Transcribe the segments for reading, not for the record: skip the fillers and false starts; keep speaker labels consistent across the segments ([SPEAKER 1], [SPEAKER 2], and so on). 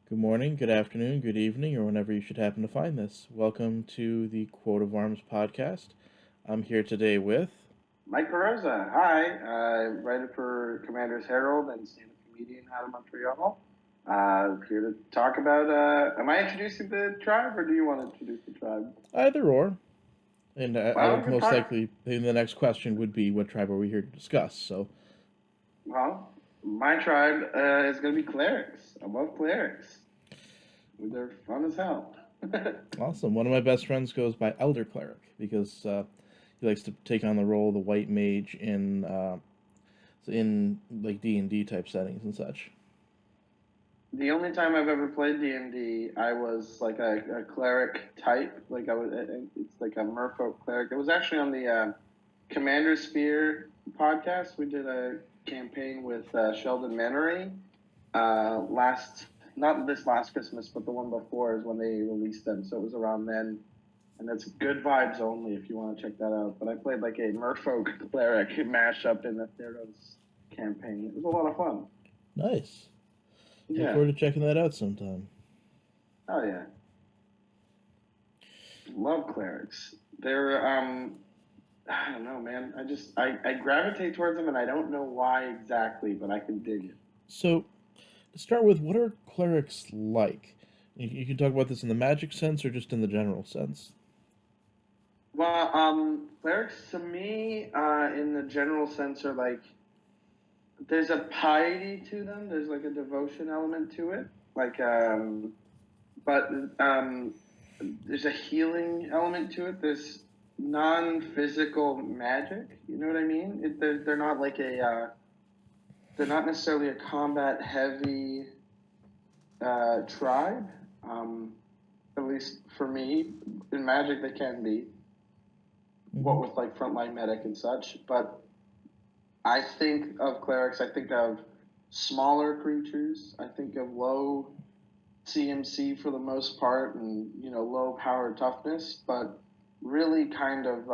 [SPEAKER 1] Good morning, good afternoon, good evening, or whenever you should happen to find this. Welcome to the Quote of Arms podcast. I'm here today with.
[SPEAKER 2] Mike Carrozza. Hi, writer for Commander's Herald and stand-up comedian out of Montreal. Here to talk about. Am I introducing the tribe, or do you want to introduce the tribe?
[SPEAKER 1] Either or. And I
[SPEAKER 2] Well, we
[SPEAKER 1] would
[SPEAKER 2] can
[SPEAKER 1] most
[SPEAKER 2] talk.
[SPEAKER 1] likely, the next question would be, what tribe are we here to discuss? So,
[SPEAKER 2] Well, my tribe is going to be Clerics. I love Clerics. They're fun as hell.
[SPEAKER 1] awesome. One of my best friends goes by Elder Cleric because he likes to take on the role of the white mage in like D&D type settings and such.
[SPEAKER 2] The only time I've ever played D&D, I was like a cleric type. Like it's like a merfolk cleric. It was actually on the Commander Sphere podcast. We did a campaign with Sheldon Mannery not this last Christmas, but the one before is when they released them. So it was around then. And that's good vibes only if you want to check that out. But I played like a merfolk cleric mashup in the Theros campaign. It was a lot of fun.
[SPEAKER 1] Nice.
[SPEAKER 2] Yeah.
[SPEAKER 1] Look forward to checking that out sometime.
[SPEAKER 2] Oh yeah. Love clerics. They're I don't know, man. I gravitate towards them and I don't know why exactly, but I can dig it.
[SPEAKER 1] So, to start with, what are clerics like? You can talk about this in the magic sense or just in the general sense.
[SPEAKER 2] Well, clerics to me, in the general sense, are like there's a piety to them. There's like a devotion element to it. But there's a healing element to it. There's non-physical magic. You know what I mean? They're not like they're not necessarily a combat-heavy tribe. At least for me, in Magic they can be. What with like frontline medic and such, but I think of clerics. I think of smaller creatures. I think of low CMC for the most part, and low power toughness, but really kind of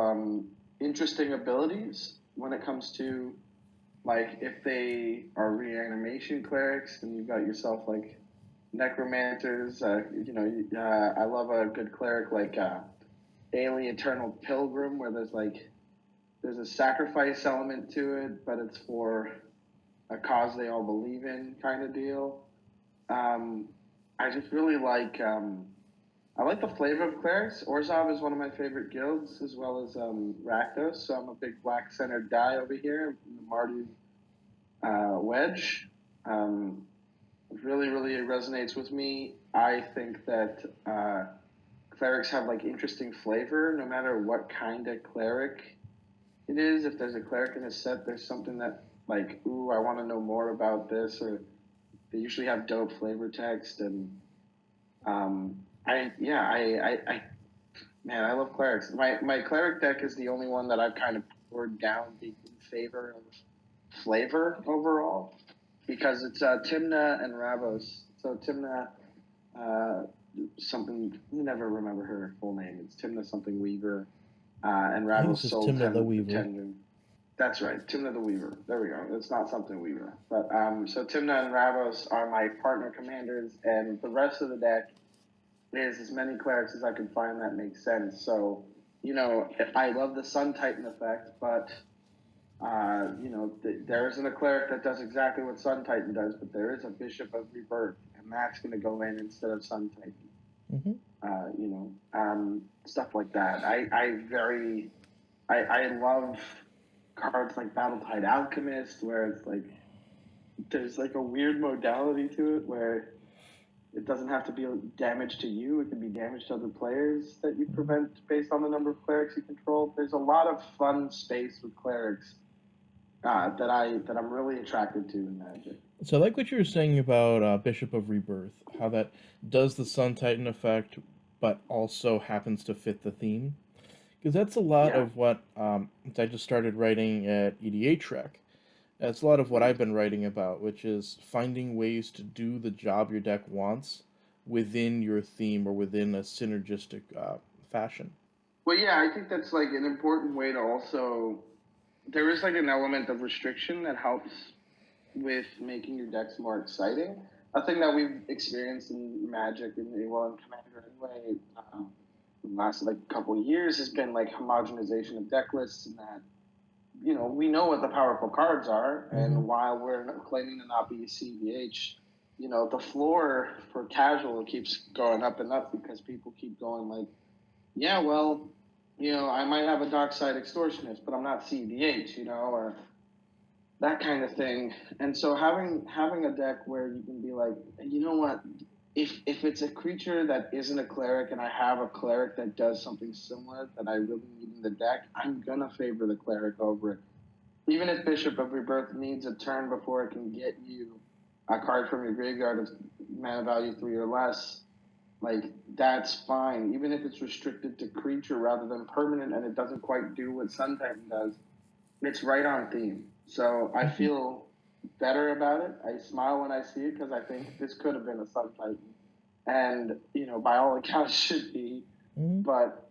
[SPEAKER 2] interesting abilities when it comes to like if they are reanimation clerics, then you've got yourself like necromancers. I love a good cleric like Alien Eternal Pilgrim, where there's a sacrifice element to it, but it's for a cause they all believe in, kind of deal. I just really I like the flavor of clerics. Orzhov is one of my favorite guilds, as well as Rakdos. So I'm a big black centered guy over here in the Mardu Wedge. Really, really resonates with me. I think that clerics have like interesting flavor, no matter what kind of cleric it is. If there's a cleric in a set, there's something that like, ooh, I want to know more about this, or they usually have dope flavor text. And man, I love clerics. My cleric deck is the only one that I've kind of poured down in favor of flavor overall, because it's Timna and Ravos. So Timna, something, you never remember her full name. It's Timna something Weaver, and Ravos Soul
[SPEAKER 1] Timna the Weaver.
[SPEAKER 2] Tendon. That's right, Timna the Weaver. There we go. It's not something Weaver. But so Timna and Ravos are my partner commanders, and the rest of the deck is as many clerics as I can find that makes sense. So, I love the Sun Titan effect, but there isn't a cleric that does exactly what Sun Titan does, but there is a Bishop of Rebirth, and that's going to go in instead of Sun Titan. Stuff like that. I love cards like Battletide Alchemist, where it's like there's like a weird modality to it where it doesn't have to be damage to you. It can be damage to other players that you prevent based on the number of clerics you control. There's a lot of fun space with clerics that I'm really attracted to in Magic.
[SPEAKER 1] So I like what you were saying about Bishop of Rebirth, how that does the Sun Titan effect, but also happens to fit the theme. Because that's a lot of what I just started writing at EDH Rec. That's a lot of what I've been writing about, which is finding ways to do the job your deck wants within your theme or within a synergistic fashion.
[SPEAKER 2] Well, yeah, I think that's like an important way to also. There is like an element of restriction that helps with making your decks more exciting. a thing that we've experienced in Magic and in Commander anyway, last like a couple of years has been like homogenization of deck lists, and that we know what the powerful cards are, and while we're claiming to not be CVH, the floor for casual keeps going up and up because people keep going like, yeah, well, I might have a dark side extortionist, but I'm not CVH, or that kind of thing. And so having a deck where you can be like, you know what, if it's a creature that isn't a cleric and I have a cleric that does something similar that I really need in the deck, I'm gonna favor the cleric over it. Even if Bishop of Rebirth needs a turn before it can get you a card from your graveyard of mana value 3 or less, like that's fine. Even if it's restricted to creature rather than permanent and it doesn't quite do what Sun Titan does, it's right on theme. So I feel better about it. I smile when I see it because I think this could have been a Sun Titan, and by all accounts should be. But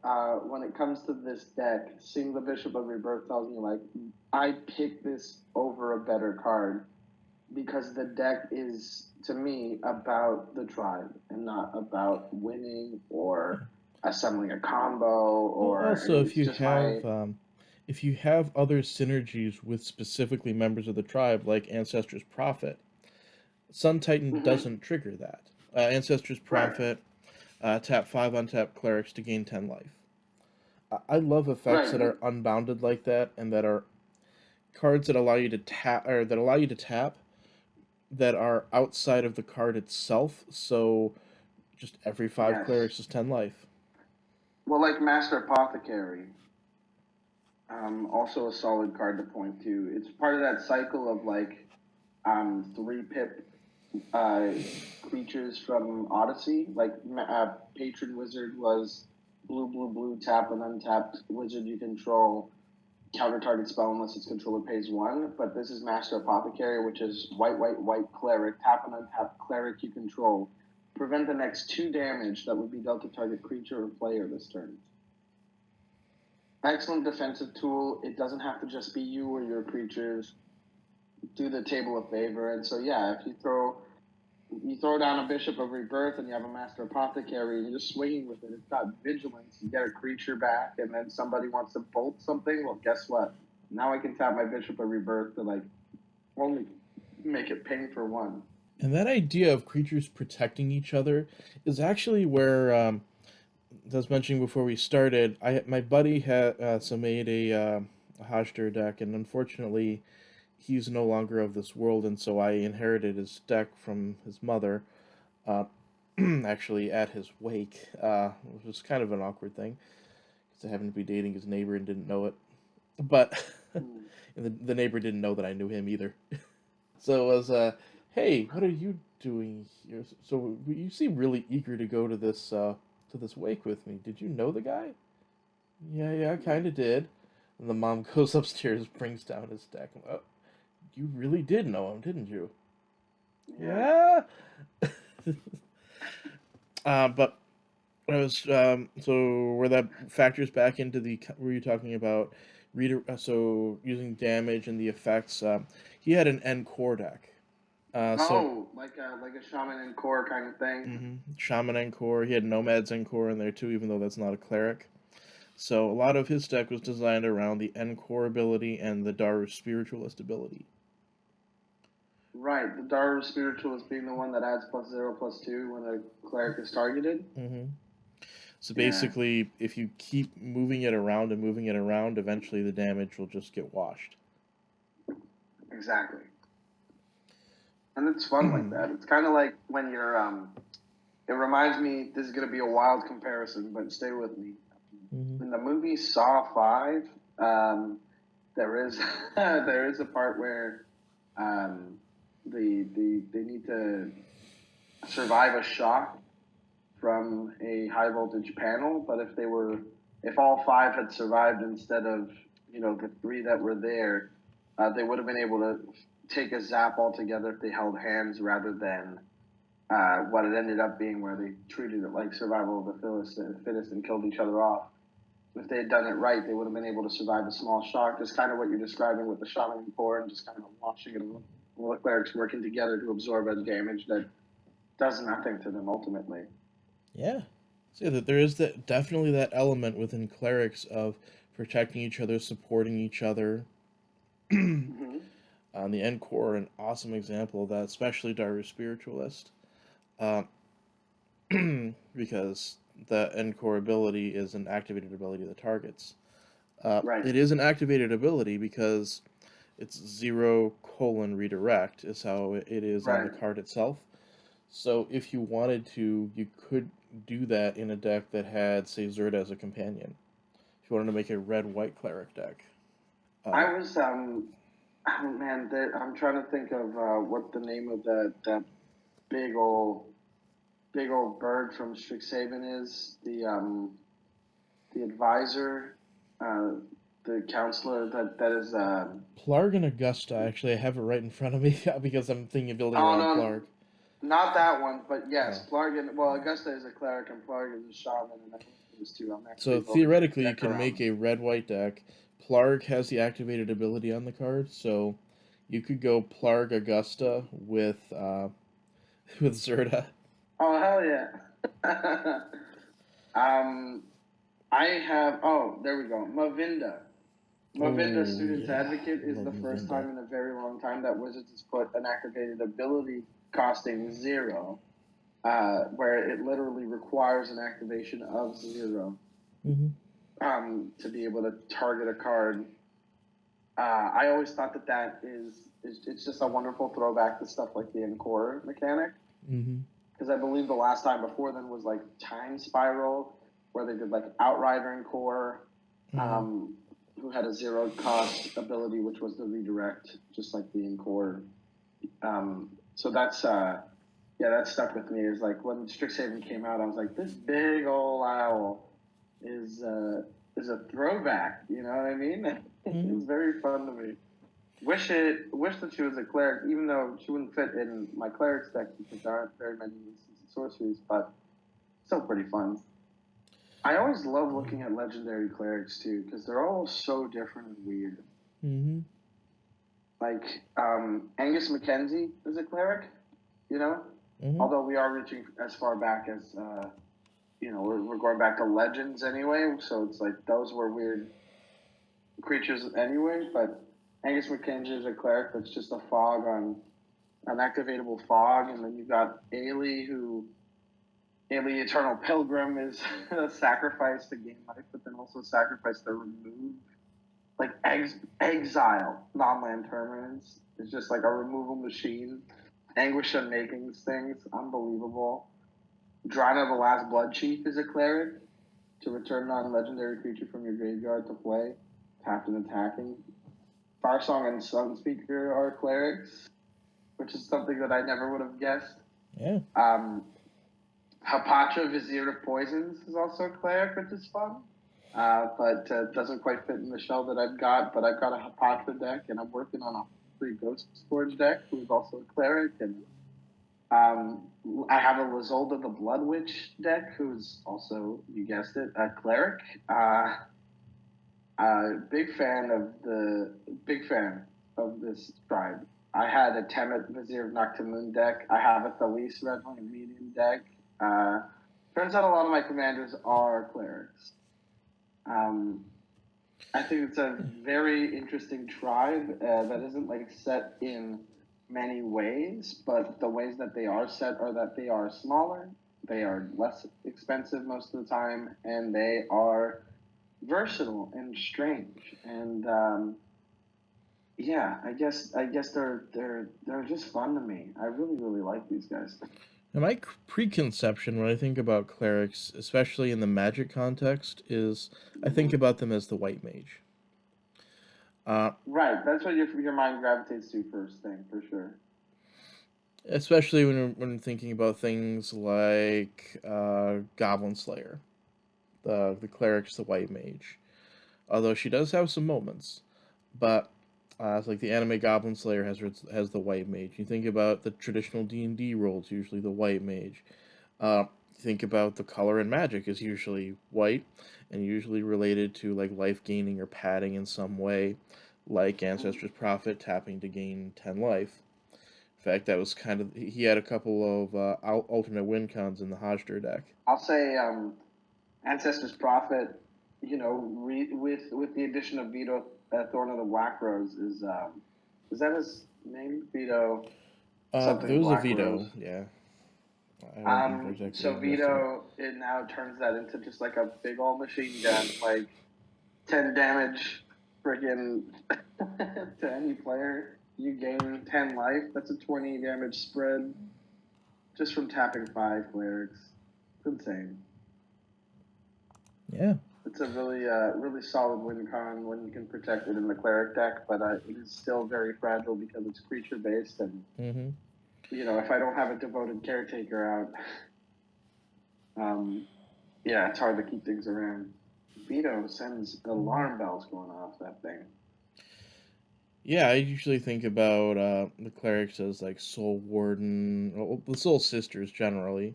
[SPEAKER 2] when it comes to this deck, seeing the Bishop of Rebirth tells me like I picked this over a better card because the deck is to me about the tribe and not about winning or assembling a combo or
[SPEAKER 1] Also,
[SPEAKER 2] it's just my
[SPEAKER 1] if you have other synergies with specifically members of the tribe, like Ancestors Prophet, Sun Titan doesn't trigger that. Ancestors Prophet, tap 5 untap Clerics to gain 10 life. I love effects that are unbounded like that, and that are cards that allow you to tap, that are outside of the card itself. So just every 5 Clerics is 10 life.
[SPEAKER 2] Well, like Master Apothecary, also a solid card to point to. It's part of that cycle of like 3-pip creatures from Odyssey. Like Patron Wizard was blue, tap an untapped wizard you control, counter target spell unless its controller pays 1. But this is Master Apothecary, which is white cleric, tap an untapped cleric you control. Prevent the next 2 damage that would be dealt to target creature or player this turn. Excellent defensive tool. It doesn't have to just be you or your creatures. Do the table a favor. And so yeah, if you throw down a Bishop of Rebirth and you have a Master Apothecary and you're just swinging with it, it's got vigilance, you get a creature back, and then somebody wants to bolt something, well guess what? Now I can tap my Bishop of Rebirth to like only make it ping for 1.
[SPEAKER 1] And that idea of creatures protecting each other is actually where, as I was mentioning before we started, my buddy had made a Hajdir deck, and unfortunately he's no longer of this world, and so I inherited his deck from his mother, actually at his wake, which was kind of an awkward thing, because I happened to be dating his neighbor and didn't know it. But the neighbor didn't know that I knew him either. So it was, hey, what are you doing here? So you seem really eager to go to this wake with me. Did you know the guy? Yeah, I kind of did. And the mom goes upstairs, brings down his deck. Oh, you really did know him, didn't you? Yeah. But I was so where that factors back into were you talking about so using damage and the effects? He had an Encore deck.
[SPEAKER 2] Like a Shaman Encore kind of thing.
[SPEAKER 1] Shaman Encore. He had Nomad's Encore in there too, even though that's not a cleric. So a lot of his deck was designed around the Encore ability and the Daru Spiritualist ability.
[SPEAKER 2] Right, the Daru Spiritualist being the one that adds +0/+2 when a cleric is targeted.
[SPEAKER 1] So basically, if you keep moving it around, eventually the damage will just get washed.
[SPEAKER 2] Exactly. And it's fun like that. It's kind of like when you're, it reminds me, this is going to be a wild comparison, but stay with me. In the movie Saw 5, there is a part where they need to survive a shock from a high voltage panel, but if all 5 had survived instead of the 3 that were there, they would have been able to take a zap altogether if they held hands rather than what it ended up being, where they treated it like survival of the fittest and killed each other off. If they had done it right, they would have been able to survive a small shock. Just kind of what you're describing with the Shaman Core and just kind of watching it, all the clerics working together to absorb any damage that does nothing to them ultimately.
[SPEAKER 1] Yeah. So that there is definitely that element within clerics of protecting each other, supporting each other.
[SPEAKER 2] Mm-hmm.
[SPEAKER 1] On the end core, an awesome example of that, especially Daru Spiritualist, uh, because the end core ability is an activated ability of the targets.
[SPEAKER 2] Right,
[SPEAKER 1] It is an activated ability because it's 0:redirect is how it is on the
[SPEAKER 2] right.
[SPEAKER 1] card itself. So if you wanted to, you could do that in a deck that had, say, Zerda as a companion. If you wanted to make a red-white cleric deck. Uh,
[SPEAKER 2] I was oh man, I'm trying to think of what the name of that big old big old bird from Strixhaven is. The advisor, uh, the counselor that is.
[SPEAKER 1] Plarg and Augusta, actually, I have it right in front of me because I'm thinking of building
[SPEAKER 2] Oh
[SPEAKER 1] around
[SPEAKER 2] no,
[SPEAKER 1] Plarg.
[SPEAKER 2] not that one, but
[SPEAKER 1] Uh,
[SPEAKER 2] yes, Plarg. Well, Augusta is a cleric and Plarg is a shaman, and I think those two. I'm
[SPEAKER 1] so
[SPEAKER 2] actually building a
[SPEAKER 1] theoretically, you
[SPEAKER 2] deck
[SPEAKER 1] can make
[SPEAKER 2] around.
[SPEAKER 1] a red-white deck. Plarg has the activated ability on the card, so you could go Plarg Augusta with with Zerda.
[SPEAKER 2] Oh hell yeah! um, I have. Oh, there we go. Mavinda. Mavinda
[SPEAKER 1] Oh
[SPEAKER 2] Student's
[SPEAKER 1] yeah,
[SPEAKER 2] Advocate is
[SPEAKER 1] love
[SPEAKER 2] the first
[SPEAKER 1] Mavinda.
[SPEAKER 2] time in a very long time that Wizards has put an activated ability costing 0, where it literally requires an activation of 0
[SPEAKER 1] Mm-hmm.
[SPEAKER 2] to be able to target a card. I always thought that is it's just a wonderful throwback to stuff like the Encore mechanic,
[SPEAKER 1] Mm-hmm.
[SPEAKER 2] because I believe the last time before then was like Time Spiral, where they did like Outrider and Core,
[SPEAKER 1] Mm-hmm.
[SPEAKER 2] um, who had a 0 cost ability, which was the redirect, just like the Encore. So that's yeah, that stuck with me. Is like when Strixhaven came out, I was like, this big old owl is uh, is a throwback. You know what I mean?
[SPEAKER 1] Mm-hmm.
[SPEAKER 2] It's very fun to me. Wish that she was a cleric, even though she wouldn't fit in my clerics deck because there aren't very many instances of sorceries, but still pretty fun. I always love looking at legendary clerics too because they're all so different and weird.
[SPEAKER 1] Mm-hmm.
[SPEAKER 2] Like Angus Mackenzie is a cleric, you know.
[SPEAKER 1] Mm-hmm.
[SPEAKER 2] Although we are reaching as far back as we're going back to legends anyway, so it's like those were weird creatures anyway. But Angus Mackenzie is a cleric that's just a fog on an activatable fog, and then you've got Ailey Eternal Pilgrim is a sacrifice to gain life, but then also sacrifice to remove. Like exile non-land permanents is just like a removal machine. Anguish Unmaking things, unbelievable. Drana the Last Blood Chief is a cleric to return non-legendary creature from your graveyard to play, tapped and attacking. Farsong and Sunspeaker are clerics, which is something that I never would have guessed.
[SPEAKER 1] Yeah.
[SPEAKER 2] Hapatra, Vizier of Poisons, is also a cleric, which is fun. But doesn't quite fit in the shell that I've got. But I've got a Hapatra deck, and I'm working on a free Ghost Forge deck, who's also a cleric. And I have a Lizolda the Blood Witch deck, who's also, you guessed it, a cleric. Big fan of this tribe. I had a Temet Vizier of Noctimoon deck. I have a Thalise Redwing Medium deck. Turns out a lot of my commanders are clerics. I think it's a very interesting tribe that isn't like set in many ways, but the ways that they are set are that they are smaller, they are less expensive most of the time, and they are versatile and strange. And yeah, I guess they're just fun to me. I really like these guys.
[SPEAKER 1] Now, my preconception when I think about clerics, especially in the magic context, is I think
[SPEAKER 2] Mm-hmm.
[SPEAKER 1] about them as the white mage. Uh,
[SPEAKER 2] Right, that's what your mind gravitates to first thing for sure.
[SPEAKER 1] Especially when thinking about things like Goblin Slayer, the cleric's the white mage. Although she does have some moments, but it's like the anime Goblin Slayer has the white mage. You think about the traditional D&D roles, usually the white mage. Think about the color in Magic is usually white, and usually related to like life gaining or padding in some way, like
[SPEAKER 2] Mm-hmm.
[SPEAKER 1] Ancestors Prophet tapping to gain 10 life. In fact, that was kind of he had a couple of alternate win cons in the Hajdur deck.
[SPEAKER 2] I'll say Ancestor's Prophet, with the addition of Vito Thorn of the Black Rose, is that his name? Vito something
[SPEAKER 1] There was a
[SPEAKER 2] Black
[SPEAKER 1] veto,
[SPEAKER 2] Rose.
[SPEAKER 1] yeah. I don't remember exactly
[SPEAKER 2] So
[SPEAKER 1] the rest of it.
[SPEAKER 2] Vito, it now turns that into just like a big old machine gun, like 10 damage, friggin' to any player. You gain 10 life. That's a 20 damage spread just from tapping 5 clerics. It's insane.
[SPEAKER 1] Yeah.
[SPEAKER 2] It's a really solid win con when you can protect it in the cleric deck, but it is still very fragile because it's creature based, and if I don't have a devoted caretaker out, it's hard to keep things around. Vito sends alarm bells going off that thing.
[SPEAKER 1] Yeah, I usually think about the clerics as like Soul Warden, the Soul Sisters generally.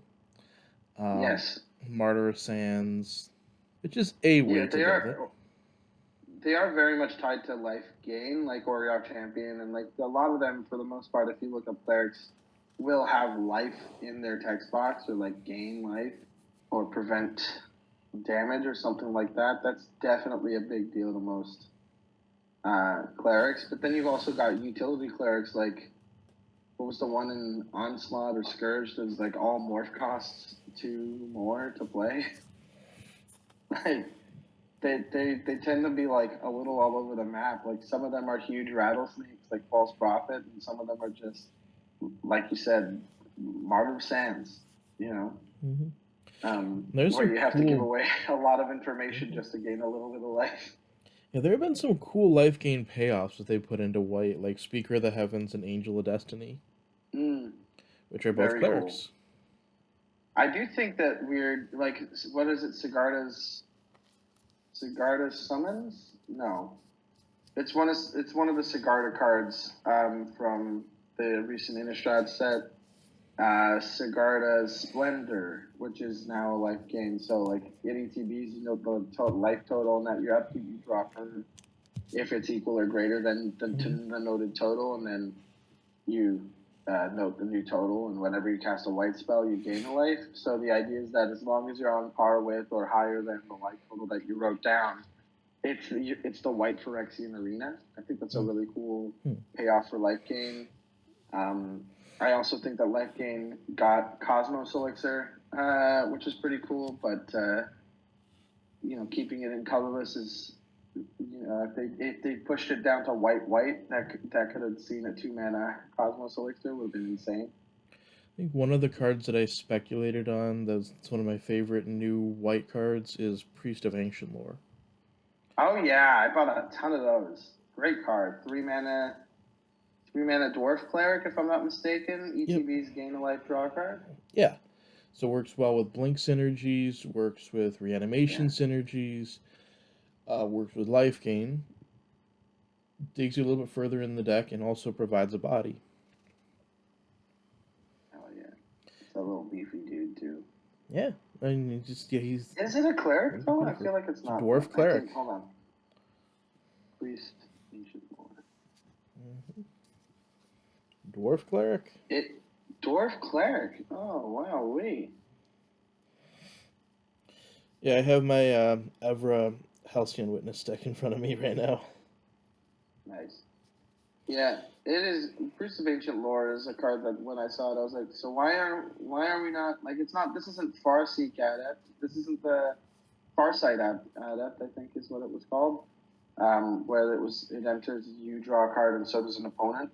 [SPEAKER 2] Yes.
[SPEAKER 1] Martyr of Sands. It's just a way to build it.
[SPEAKER 2] They are very much tied to life gain, like Warrior Champion, and like a lot of them, for the most part, if you look up clerics, will have life in their text box, or like gain life, or prevent damage, or something like that. That's definitely a big deal to most clerics. But then you've also got utility clerics, like what was the one in Onslaught or Scourge? There's like all morph costs 2 more to play. Like they tend to be like a little all over the map. Like some of them are huge rattlesnakes, like False Prophet, and some of them are just, like you said, Martyr of Sands. Where you have to give away a lot of information just to gain a little bit of life.
[SPEAKER 1] Yeah, there have been some cool life gain payoffs that they put into white, like Speaker of the Heavens and Angel of Destiny, which are both clerics.
[SPEAKER 2] Cool. I do think that what is it, Sigarda's Summons? No. It's one of the Sigarda cards from the recent Innistrad set. Sigarda's Splendor, which is now a life gain. So like in ETBs, the total life total and that you're up to, you drop her if it's equal or greater than the noted total, and then you note the new total, and whenever you cast a white spell, you gain a life. So the idea is that as long as you're on par with or higher than the life total that you wrote down, it's the white Phyrexian Arena. I think that's a really cool payoff for life gain. I also think that life gain got Cosmos Elixir, which is pretty cool, but keeping it in colorless is, if they pushed it down to white, that could have seen a 2-mana Cosmos Elixir, would have been insane.
[SPEAKER 1] I think one of the cards that I speculated on, that's one of my favorite new white cards, is Priest of Ancient Lore.
[SPEAKER 2] Oh yeah, I bought a ton of those. Great card. 3-mana Dwarf Cleric, if I'm not mistaken. ETB's gain a life draw card.
[SPEAKER 1] Yeah. So it works well with Blink synergies, works with Reanimation synergies, works with life gain, digs you a little bit further in the deck, and also provides a body.
[SPEAKER 2] Oh yeah. It's a little beefy dude too.
[SPEAKER 1] Yeah. I mean, he's...
[SPEAKER 2] Is it a cleric though? I feel like it's not.
[SPEAKER 1] Dwarf Cleric.
[SPEAKER 2] Hold on. Priest Ancient Lore.
[SPEAKER 1] Dwarf Cleric?
[SPEAKER 2] Dwarf Cleric. Oh, wow,
[SPEAKER 1] Yeah, I have my Evra Halcyon Witness deck in front of me right now.
[SPEAKER 2] Nice. Yeah, it is. Priest of Ancient Lore is a card that when I saw it, I was like, so why are we not, like, it's not, this isn't Farseek Adept, this isn't the Farsight Adept, I think is what it was called, where it enters, you draw a card and so does an opponent.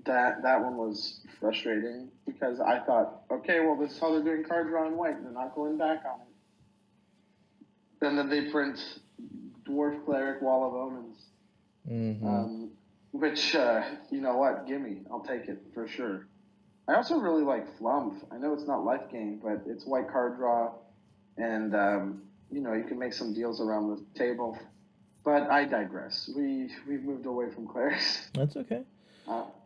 [SPEAKER 2] That one was frustrating because I thought, okay, well, this is how they're doing card draw in white. They're not going back on it. And then they print Dwarf Cleric Wall of Omens, which, you know what, gimme. I'll take it for sure. I also really like Flump. I know it's not life gain, but it's white card draw, and, you can make some deals around the table. But I digress. We've moved away from clerics.
[SPEAKER 1] That's okay.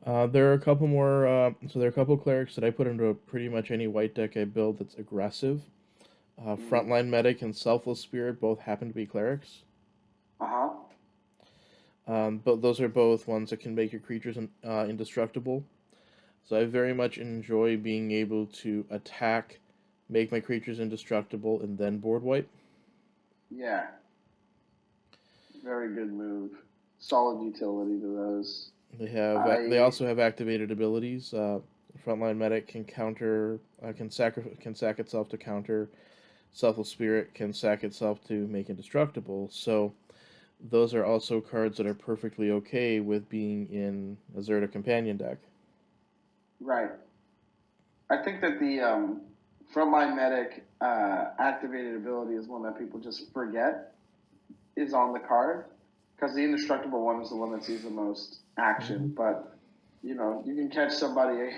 [SPEAKER 1] There are a couple more. So there are a couple clerics that I put into pretty much any white deck I build that's aggressive. Frontline Medic and Selfless Spirit both happen to be clerics. But those are both ones that can make your creatures indestructible. So I very much enjoy being able to attack, make my creatures indestructible, and then board wipe.
[SPEAKER 2] Yeah, very good move. Solid utility to those.
[SPEAKER 1] They
[SPEAKER 2] I
[SPEAKER 1] also have activated abilities. Frontline medic can counter can sack itself to counter. Selfless spirit can sack itself to make indestructible. So those are also cards that are perfectly okay with being in a Zerta companion deck.
[SPEAKER 2] right. I think that the frontline medic activated ability is one that people just forget is on the card because the indestructible one is the one that sees the most action.
[SPEAKER 1] Mm-hmm.
[SPEAKER 2] But you know, you can catch somebody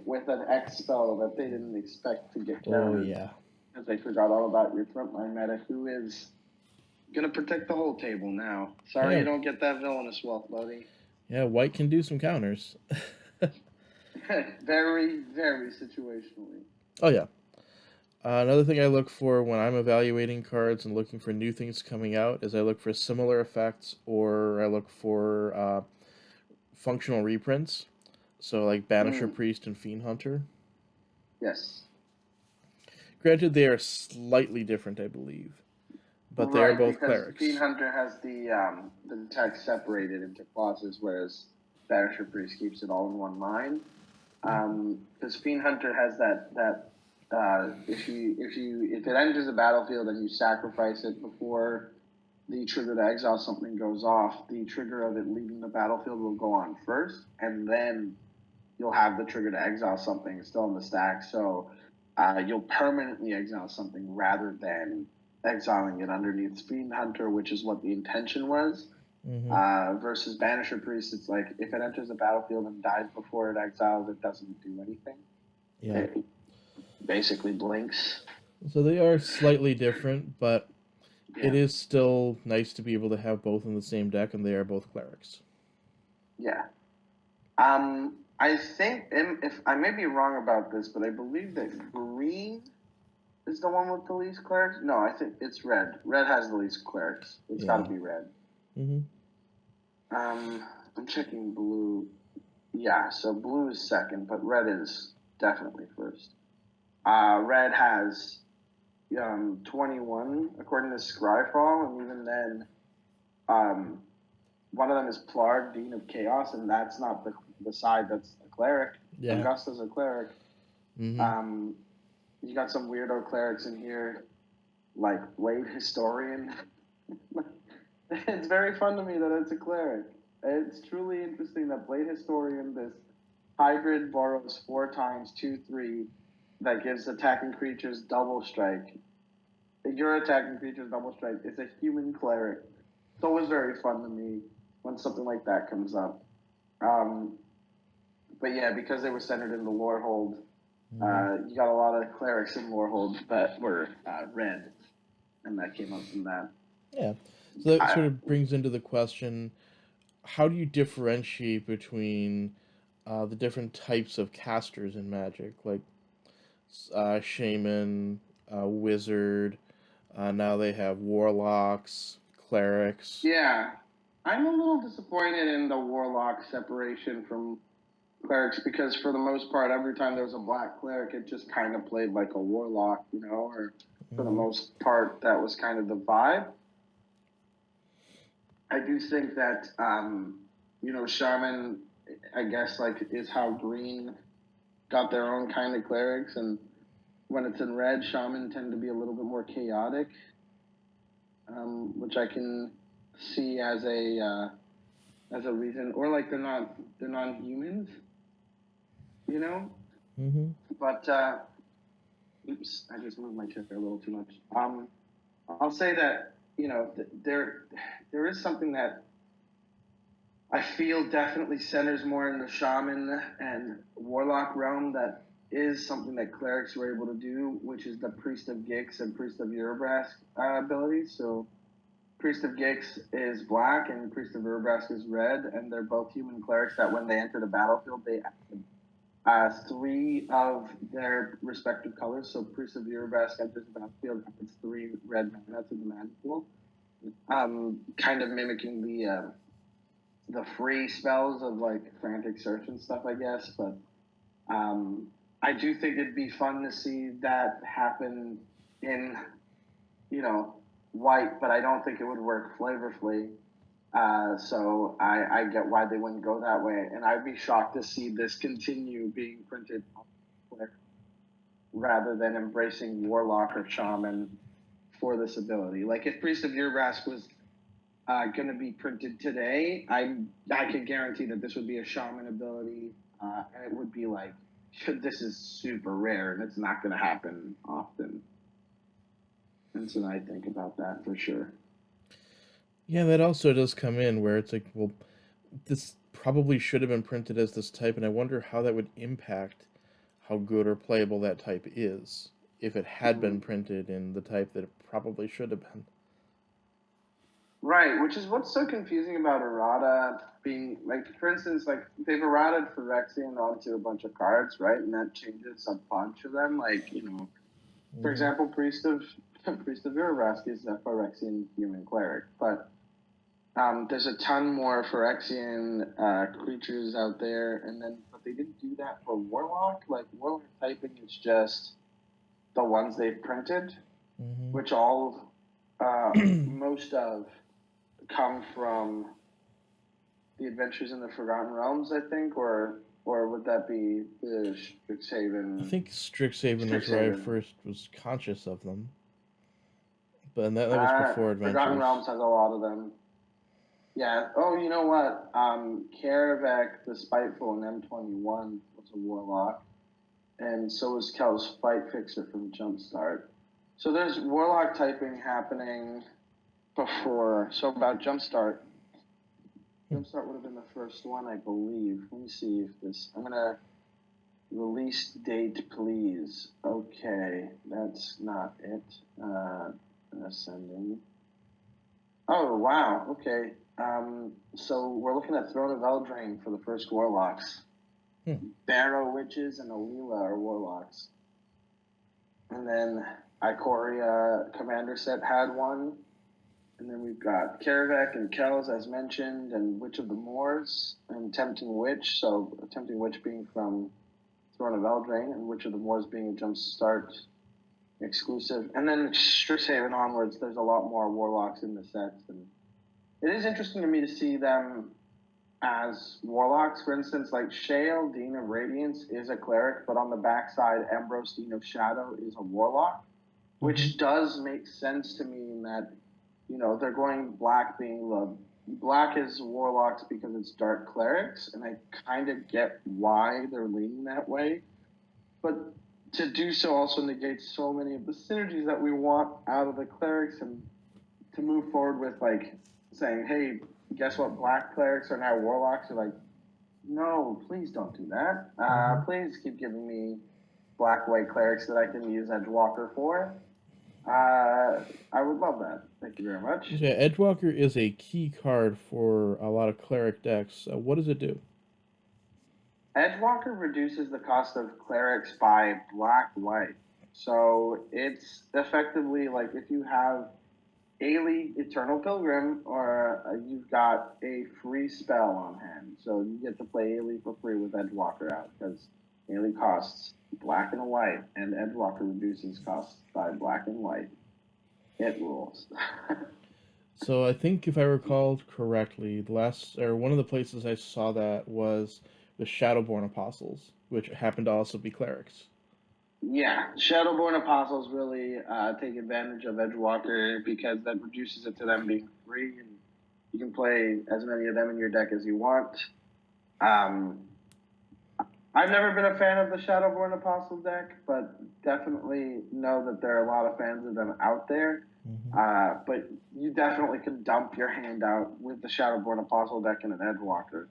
[SPEAKER 2] with an X spell that they didn't expect to get
[SPEAKER 1] Oh
[SPEAKER 2] countered
[SPEAKER 1] yeah.
[SPEAKER 2] because they forgot all about your frontline medic, who is gonna protect the whole table now. Sorry
[SPEAKER 1] Yeah.
[SPEAKER 2] you don't get that villainous wealth, buddy.
[SPEAKER 1] Yeah. White can do some counters.
[SPEAKER 2] Very, very situationally.
[SPEAKER 1] Oh yeah. Another thing I look for when I'm evaluating cards and looking for new things coming out is I look for similar effects or I look for functional reprints. So like Banisher
[SPEAKER 2] Mm,
[SPEAKER 1] Priest and Fiend Hunter.
[SPEAKER 2] yes.
[SPEAKER 1] Granted, they are slightly different, I believe, but they are
[SPEAKER 2] Right,
[SPEAKER 1] both
[SPEAKER 2] because Fiend
[SPEAKER 1] clerics.
[SPEAKER 2] Hunter has the text separated into clauses, whereas Banisher Priest keeps it all in one line. Because Fiend Hunter has that if it enters the battlefield and you sacrifice it before the trigger to exile something goes off, the trigger of it leaving the battlefield will go on first, and then you'll have the trigger to exile something still in the stack. So you'll permanently exile something rather than exiling it underneath Fiend Hunter, which is what the intention was.
[SPEAKER 1] Mm-hmm.
[SPEAKER 2] Versus Banisher Priest, it's like if it enters the battlefield and dies before it exiles, it doesn't do anything.
[SPEAKER 1] Yeah.
[SPEAKER 2] It basically blinks.
[SPEAKER 1] So they are slightly different, but it
[SPEAKER 2] Yeah,
[SPEAKER 1] is still nice to be able to have both in the same deck, and they are both clerics.
[SPEAKER 2] yeah. I think if I may be wrong about this, but I believe that green is the one with the least clerics. No, I think it's red. Red has the least clerics. It's got
[SPEAKER 1] Yeah.
[SPEAKER 2] to be red.
[SPEAKER 1] Mm-hmm.
[SPEAKER 2] I'm checking blue. Yeah, so blue is second, but red is definitely first. Red has 21 according to Scryfall, and even then, um, one of them is Plarg, Dean of Chaos, and that's not the side that's a cleric.
[SPEAKER 1] Yeah.
[SPEAKER 2] Angusta's a cleric.
[SPEAKER 1] Mm-hmm.
[SPEAKER 2] You got some weirdo clerics in here, like Blade Historian. It's very fun to me that it's a cleric. It's truly interesting that Blade Historian, this hybrid, borrows 4 times 2/3 that gives attacking creatures double strike. Your attacking creatures double strike. It's a human cleric. It's always very fun to me when something like that comes up. Um, but yeah, because they were centered in the Lorehold, you got a lot of clerics in Lorehold that were red, and that came up from that.
[SPEAKER 1] Yeah. So that
[SPEAKER 2] I,
[SPEAKER 1] sort of brings into the question: how do you differentiate between the different types of casters in Magic, like shaman, wizard? Now they have warlocks, clerics.
[SPEAKER 2] yeah, I'm a little disappointed in the Warlock separation from clerics because for the most part, every time there was a black cleric, it just kind of played like a warlock, you know, or for the
[SPEAKER 1] Mm-hmm.
[SPEAKER 2] most part, that was kind of the vibe. I do think that, shaman, I guess, like, is how green got their own kind of clerics, and when it's in red, shaman tend to be a little bit more chaotic, which I can see as a reason, or like they're non-humans, you know.
[SPEAKER 1] Mm-hmm.
[SPEAKER 2] But oops, I just moved my chair a little too much. I'll say that there is something that I feel definitely centers more in the shaman and warlock realm that is something that clerics were able to do, which is the Priest of Gix and Priest of Urabrask abilities. So Priest of Gix is black and Priest of Urabrask is red, and they're both human clerics that when they enter the battlefield, they 3 of their respective colors. So Priest of Urabrask enters the battlefield, it's 3 red mana to the mana pool, kind of mimicking the free spells of like frantic search and stuff, I guess. But I do think it'd be fun to see that happen in, you know, white, but I don't think it would work flavorfully. So I get why they wouldn't go that way, and I'd be shocked to see this continue being printed rather than embracing Warlock or Shaman for this ability. Like if Priest of Urabrask was going to be printed today, I could guarantee that this would be a Shaman ability, and it would be like, this is super rare, and it's not going to happen often. And so I think about that for sure.
[SPEAKER 1] Yeah, that also does come in where it's like, well, this probably should have been printed as this type, and I wonder how that would impact how good or playable that type is if it had been printed in the type that it probably should have been.
[SPEAKER 2] Right, which is what's so confusing about errata being, like, for instance, like, they've errated Phyrexian onto a bunch of cards, right? And that changes a bunch of them. Like, you know, for example, Priest of Urabrask is a Phyrexian human cleric, but there's a ton more Phyrexian creatures out there, but they didn't do that for Warlock. Like, Warlock typing is just the ones they've printed, which all, most of, come from the Adventures in the Forgotten Realms, I think, or would that be the Strixhaven?
[SPEAKER 1] I think Strixhaven was where I first was conscious of them, but that was before Adventures.
[SPEAKER 2] Forgotten Realms has a lot of them. Yeah. Oh, you know what? Karavek the Spiteful in M21 was a Warlock, and so was Kel's Fight Fixer from Jumpstart. So there's Warlock typing happening before. So about Jumpstart. Jumpstart would have been the first one, I believe. Let me see if this. I'm gonna release date, please. Okay, that's not it. Ascending. Oh wow. Okay. So we're looking at Throne of Eldraine for the first Warlocks. Barrow Witches and Alila are Warlocks. And then Ikoria Commander set had one. And then we've got Karavek and Kells, as mentioned, and Witch of the Moors, and Tempting Witch. So Tempting Witch being from Throne of Eldraine, and Witch of the Moors being a Jumpstart exclusive. And then Strixhaven onwards, there's a lot more Warlocks in the sets. And it is interesting to me to see them as Warlocks. For instance, like Shale, Dean of Radiance, is a Cleric, but on the backside, Ambrose, Dean of Shadow, is a Warlock, which does make sense to me in that, you know, they're going black being black is Warlocks because it's dark Clerics, and I kind of get why they're leaning that way. But to do so also negates so many of the synergies that we want out of the Clerics, and to move forward with, like, saying, hey, guess what, black Clerics are now Warlocks, are like, no, please don't do that. Please keep giving me black-white Clerics that I can use Edgewalker for. I would love that. Thank you very much.
[SPEAKER 1] Yeah, Edgewalker is a key card for a lot of Cleric decks. What does it do?
[SPEAKER 2] Edgewalker reduces the cost of Clerics by black-white. So it's effectively like if you have Ailey Eternal Pilgrim, or you've got a free spell on hand. So you get to play Ailey for free with Edgewalker out, because Ailey costs black and white, and Edgewalker reduces costs by black and white. It rules.
[SPEAKER 1] So I think if I recalled correctly, one of the places I saw that was the Shadowborn Apostles, which happened to also be Clerics.
[SPEAKER 2] Yeah, Shadowborn Apostles really take advantage of Edgewalker because that reduces it to them being free, and you can play as many of them in your deck as you want. I've never been a fan of the Shadowborn Apostle deck, but definitely know that there are a lot of fans of them out there. But you definitely can dump your hand out with the Shadowborn Apostle deck in an Edgewalker.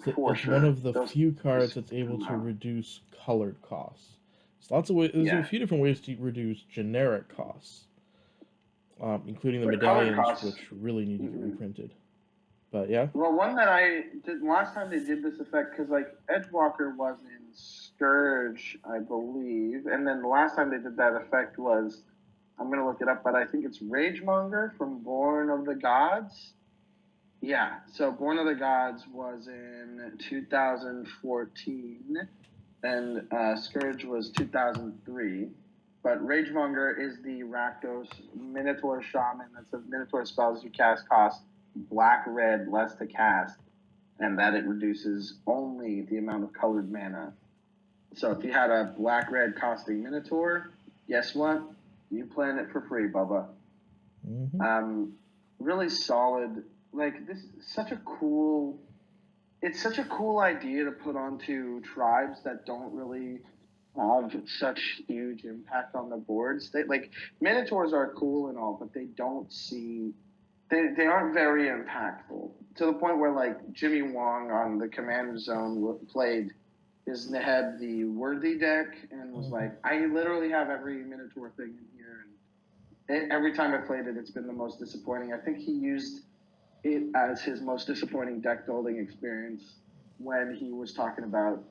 [SPEAKER 1] So it's one of the few cards that's able to reduce colored costs. There's lots of ways. There's a few different ways to reduce generic costs, including the medallions, which really need to get reprinted. But yeah.
[SPEAKER 2] Well, one that I did last time they did this effect, because like Edgewalker was in Scourge, I believe, and then the last time they did that effect was, I'm gonna look it up, but I think it's Ragemonger from Born of the Gods. Yeah, so Born of the Gods was in 2014, and Scourge was 2003. But Ragemonger is the Rakdos Minotaur Shaman. That's a Minotaur spells you cast cost black, red, less to cast, and that it reduces only the amount of colored mana. So if you had a black, red costing Minotaur, guess what? You playing it for free, Bubba. Really solid. Like, this is such a cool. It's such a cool idea to put onto tribes that don't really have such huge impact on the boards. They like Minotaurs are cool and all, but they don't see. They aren't very impactful to the point where like Jimmy Wong on the Commander Zone played his had the Worthy deck and was like, I literally have every Minotaur thing in here, and every time I played it, it's been the most disappointing. I think he used it as his most disappointing deck building experience when he was talking about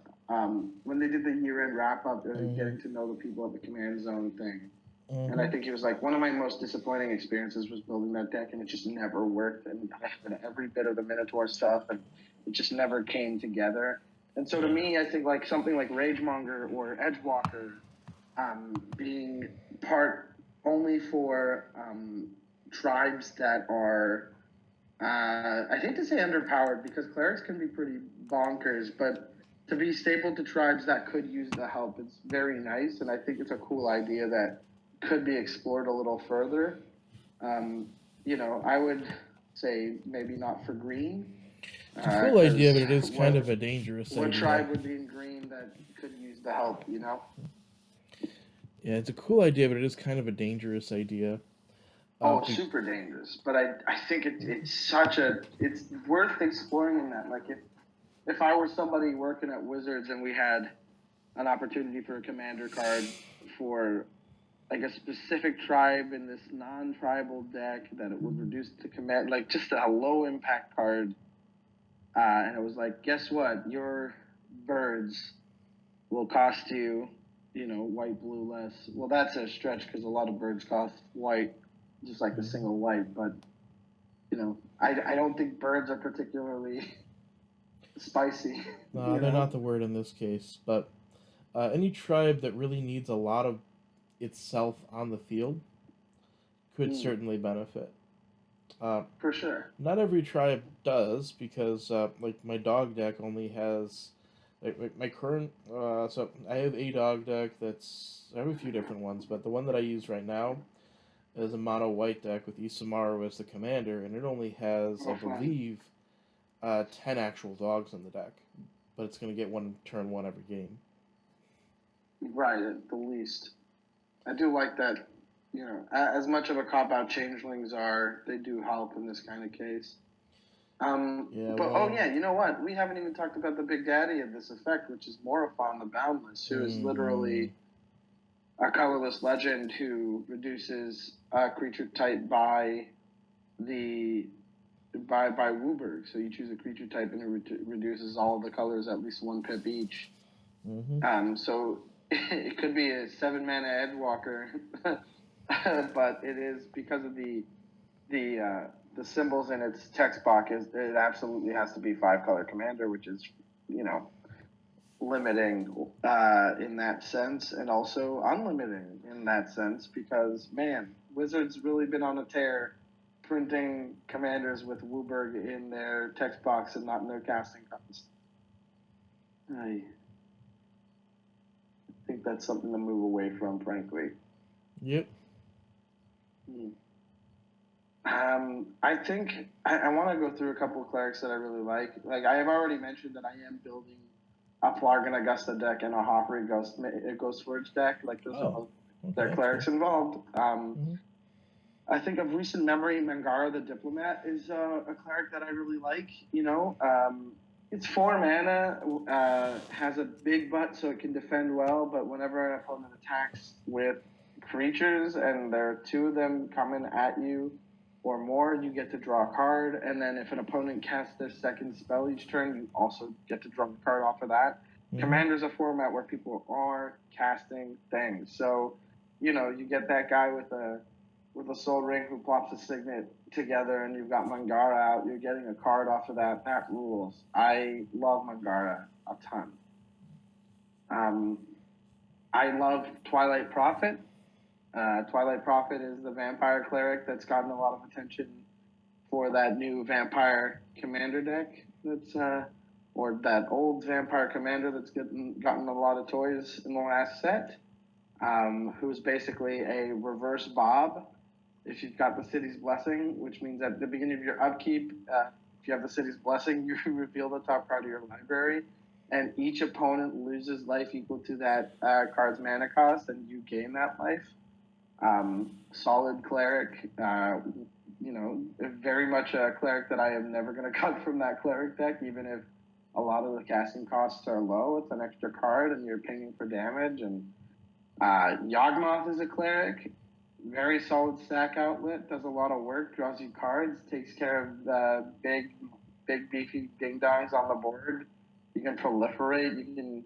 [SPEAKER 2] when they did the year-end wrap-up and getting to know the people at the Command Zone thing. And I think he was like, one of my most disappointing experiences was building that deck, and it just never worked. And I had every bit of the Minotaur stuff, and it just never came together. And so to me, I think like something like Ragemonger or Edgewalker being part only for tribes that are, I hate to say underpowered because clerics can be pretty bonkers, but to be stapled to tribes that could use the help, it's very nice, and I think it's a cool idea that could be explored a little further. I would say maybe not for green.
[SPEAKER 1] It's a cool idea, but it is kind of a dangerous idea.
[SPEAKER 2] What tribe would be in green that could use the help,
[SPEAKER 1] Yeah, it's a cool idea, but it is kind of a dangerous idea.
[SPEAKER 2] Super dangerous. But I think it's worth exploring in that. Like if I were somebody working at Wizards and we had an opportunity for a commander card for like a specific tribe in this non-tribal deck that it would reduce to command, like just a low impact card, and it was like, guess what? Your birds will cost you, white, blue less. Well, that's a stretch because a lot of birds cost white, just like a single white. But I don't think birds are particularly spicy.
[SPEAKER 1] No, they're not the word in this case. But any tribe that really needs a lot of itself on the field could certainly benefit.
[SPEAKER 2] For sure.
[SPEAKER 1] Not every tribe does because, like, my dog deck only has my current. So I have a dog deck I have a few different ones, but the one that I use right now is a mono white deck with Isamaru as the commander, and it only has, I believe, 10 actual dogs in the deck, but it's going to get turn one every game.
[SPEAKER 2] Right, at the least. I do like that. As much of a cop-out changelings are, they do help in this kind of case. You know what? We haven't even talked about the big daddy of this effect, which is Morophon the Boundless, who is literally a colorless legend who reduces a creature type by Wooburg. So you choose a creature type and it reduces all the colors at least 1 pip each. So it could be a 7-mana Edgewalker, but it is because of the symbols in its text box. It absolutely has to be 5-color commander, which is limiting in that sense, and also unlimiting in that sense because man, Wizards really been on a tear printing commanders with Wooburg in their text box and not in their casting cost. I think that's something to move away from, frankly.
[SPEAKER 1] Yep.
[SPEAKER 2] I think I want to go through a couple of clerics that I really like. Like I have already mentioned that I am building a Flargon Augusta deck and a Hofri Ghost Forge deck. Like those are both their clerics involved. I think of recent memory, Mangara the Diplomat is a cleric that I really like. It's 4 mana, has a big butt so it can defend well, but whenever an opponent attacks with creatures and there are 2 of them coming at you or more, you get to draw a card, and then if an opponent casts their second spell each turn, you also get to draw a card off of that. Commander's a format where people are casting things. So, you get that guy with a with a Soul Ring who plops a Signet together, and you've got Mangara out. You're getting a card off of that. That rules. I love Mangara a ton. I love Twilight Prophet. Twilight Prophet is the vampire cleric that's gotten a lot of attention for that new vampire commander deck. Or that old vampire commander that's gotten a lot of toys in the last set. Who's basically a reverse Bob. If you've got the City's Blessing, which means at the beginning of your upkeep, if you have the City's Blessing, you reveal the top card of your library, and each opponent loses life equal to that card's mana cost, and you gain that life. Solid cleric, very much a cleric that I am never going to cut from that cleric deck, even if a lot of the casting costs are low. It's an extra card, and you're paying for damage. And Yawgmoth is a cleric, very solid stack outlet, does a lot of work, draws you cards, takes care of the big beefy ding-dongs on the board. You can proliferate, you can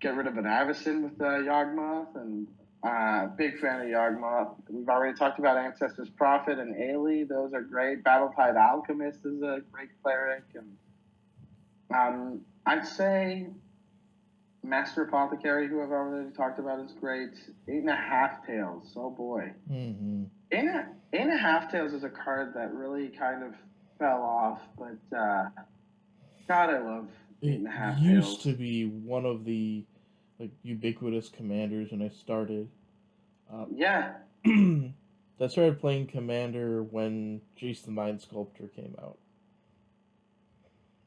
[SPEAKER 2] get rid of an Avacyn with Yawgmoth, and big fan of Yawgmoth. We've already talked about Ancestor's Prophet and Ailey. Those are great. Battletide Alchemist is a great cleric. And I'd say Master Apothecary, who I've already talked about, is great. 8.5 Tails. Oh boy.
[SPEAKER 1] Mm-hmm.
[SPEAKER 2] 8.5 Tails is a card that really kind of fell off, but God, I love 8.5 Tails.
[SPEAKER 1] It used to be one of the ubiquitous commanders when I started.
[SPEAKER 2] Yeah.
[SPEAKER 1] I started playing Commander when Jace the Mind Sculptor came out.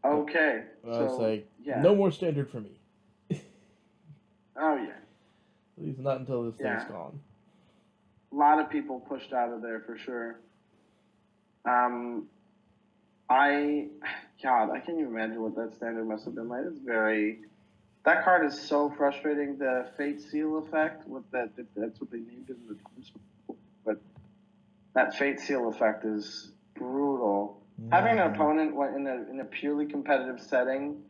[SPEAKER 2] Okay.
[SPEAKER 1] I was like, no more standard for me.
[SPEAKER 2] Oh, yeah.
[SPEAKER 1] At least not until this thing's gone.
[SPEAKER 2] A lot of people pushed out of there for sure. I can't even imagine what that standard must have been like. That card is so frustrating. The Fate Seal effect, that's what they named it in the times. But that Fate Seal effect is brutal. Mm-hmm. Having an opponent in a purely competitive setting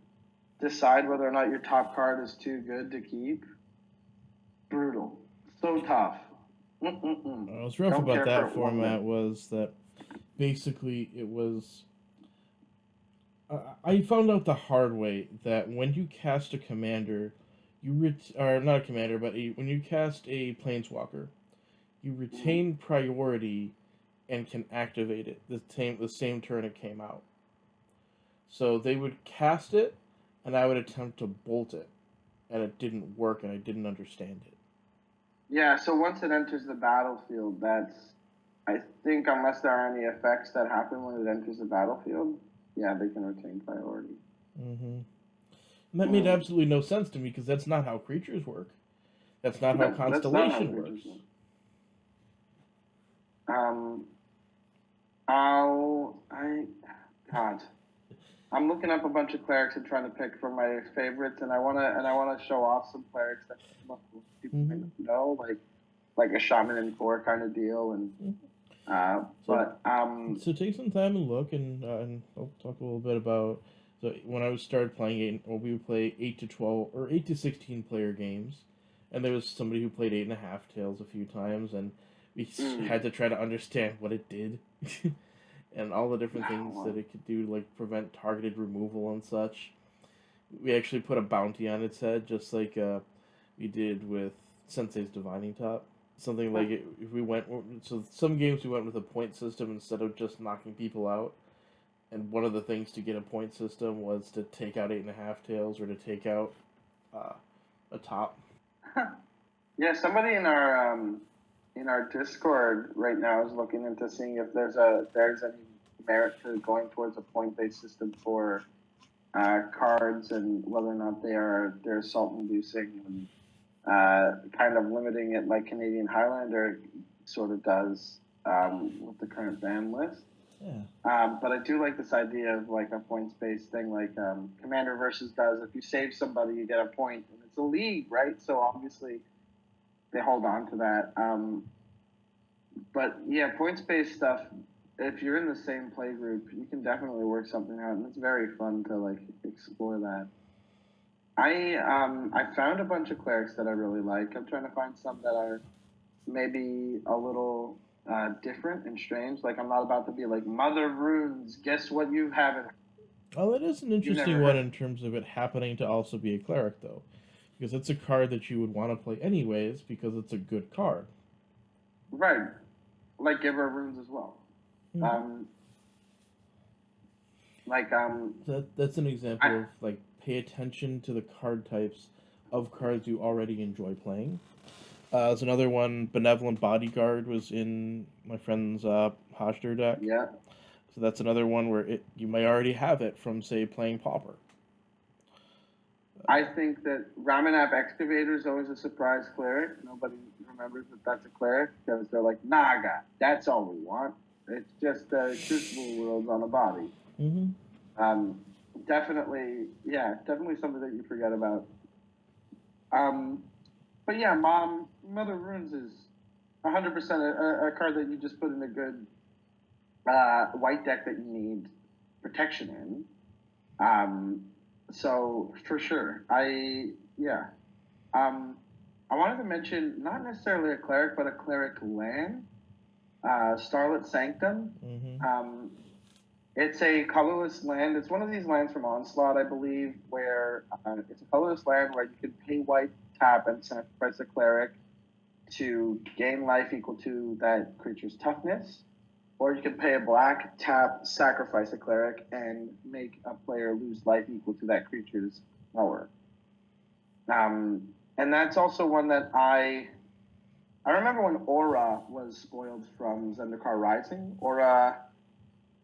[SPEAKER 2] decide whether or not your top card is too good to keep, brutal. So tough.
[SPEAKER 1] What's rough about that format was that basically it was... I found out the hard way that when you cast a commander, not a commander, but when you cast a planeswalker, you retain priority and can activate it the same turn it came out. So they would cast it, and I would attempt to bolt it, and it didn't work, and I didn't understand it.
[SPEAKER 2] Yeah, so once it enters the battlefield, I think unless there are any effects that happen when it enters the battlefield, yeah, they can retain priority.
[SPEAKER 1] Mm-hmm. And that made absolutely no sense to me, because that's not how creatures work. That's not how Constellation works. I'm looking up a bunch of clerics and trying to pick from my favorites, and I wanna show off some clerics that people may not know, like a Shaman in 4 kind of deal, and so take some time and look, and I'll talk a little bit about. So when I started playing we would play 8 to 12 or 8 to 16 player games, and there was somebody who played 8.5 Tails a few times, and we had to try to understand what it did, and all the different things that it could do, like prevent targeted removal and such. We actually put a bounty on its head, just like we did with Sensei's Divining Top. Something like if we went, so some games we went with a point system instead of just knocking people out. And one of the things to get a point system was to take out 8.5 Tails or to take out a top.
[SPEAKER 2] Yeah, somebody in our Discord right now is looking into seeing if there's any merit to going towards a point-based system for cards, and whether or not they're assault inducing, and kind of limiting it like Canadian Highlander sort of does with the current ban list.
[SPEAKER 1] Yeah.
[SPEAKER 2] But I do like this idea of like a points-based thing, like Commander Versus does. If you save somebody, you get a point, and it's a league, right? So obviously they hold on to that. But yeah, points-based stuff. If you're in the same play group, you can definitely work something out, and it's very fun to like explore that. I found a bunch of clerics that I really like. I'm trying to find some that are maybe a little different and strange. Like, I'm not about to be like, Mother Runes, guess what you haven't,
[SPEAKER 1] Oh, that is an
[SPEAKER 2] you've
[SPEAKER 1] interesting
[SPEAKER 2] never
[SPEAKER 1] one
[SPEAKER 2] heard.
[SPEAKER 1] in terms of it happening to also be a cleric, though, because it's a card that you would want to play anyways because it's a good card.
[SPEAKER 2] Right. Like Give Her Runes as well.
[SPEAKER 1] Mm-hmm.
[SPEAKER 2] Um, like,
[SPEAKER 1] That's an
[SPEAKER 2] I,
[SPEAKER 1] example of like pay attention to the card types of cards you already enjoy playing. There's another one. Benevolent Bodyguard was in my friend's Hoshter deck,
[SPEAKER 2] yeah.
[SPEAKER 1] so that's another one where you may already have it from say playing Pauper.
[SPEAKER 2] I think that Ramanap Excavator is always a surprise cleric. Nobody remembers that that's a cleric because they're like, Naga, that's all we want. It's just Crucible Worlds on a body.
[SPEAKER 1] Mm-hmm.
[SPEAKER 2] Um, definitely something that you forget about. But yeah, Mother Runes is 100% a card that you just put in a good white deck that you need protection in. So for sure, I wanted to mention not necessarily a cleric, but a cleric land, Starlit Sanctum.
[SPEAKER 1] Mm-hmm.
[SPEAKER 2] It's a colorless land. It's one of these lands from Onslaught, I believe, where it's a colorless land where you can pay white, tap, and sacrifice a cleric to gain life equal to that creature's toughness. Or you can pay a black, tap, sacrifice a cleric, and make a player lose life equal to that creature's power. And that's also one that I remember when Aura was spoiled from Zendikar Rising. Aura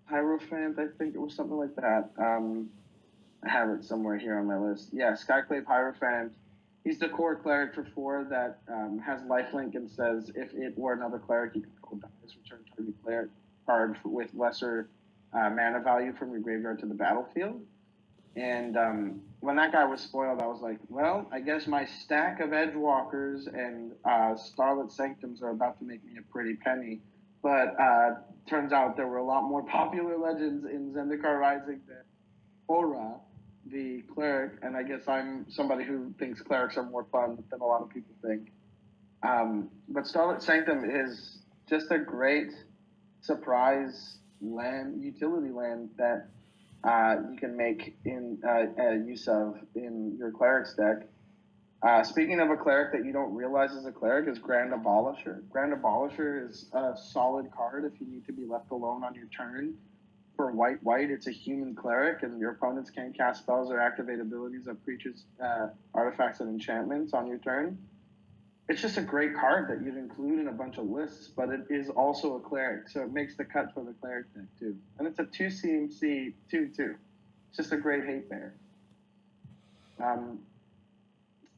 [SPEAKER 2] Hierophant, I think it was something like that. I have it somewhere here on my list. Yeah, Skyclave Hierophant. He's the core cleric for 4 that has lifelink and says if it were another cleric, you could go dies, return target cleric card with lesser mana value from your graveyard to the battlefield. And when that guy was spoiled, I was like, well, I guess my stack of Edgewalkers and Starlit Sanctums are about to make me a pretty penny. But turns out there were a lot more popular legends in Zendikar Rising than Aura, the cleric, and I guess I'm somebody who thinks clerics are more fun than a lot of people think. But Starlit Sanctum is just a great surprise utility land that you can make in use of in your cleric's deck. Speaking of a cleric that you don't realize is a cleric is Grand Abolisher. Grand Abolisher is a solid card if you need to be left alone on your turn. For white, it's a human cleric, and your opponents can't cast spells or activate abilities of creatures, artifacts, and enchantments on your turn. It's just a great card that you'd include in a bunch of lists, but it is also a cleric, so it makes the cut for the cleric deck too. And it's a 2 CMC 2/2. It's just a great hate bear.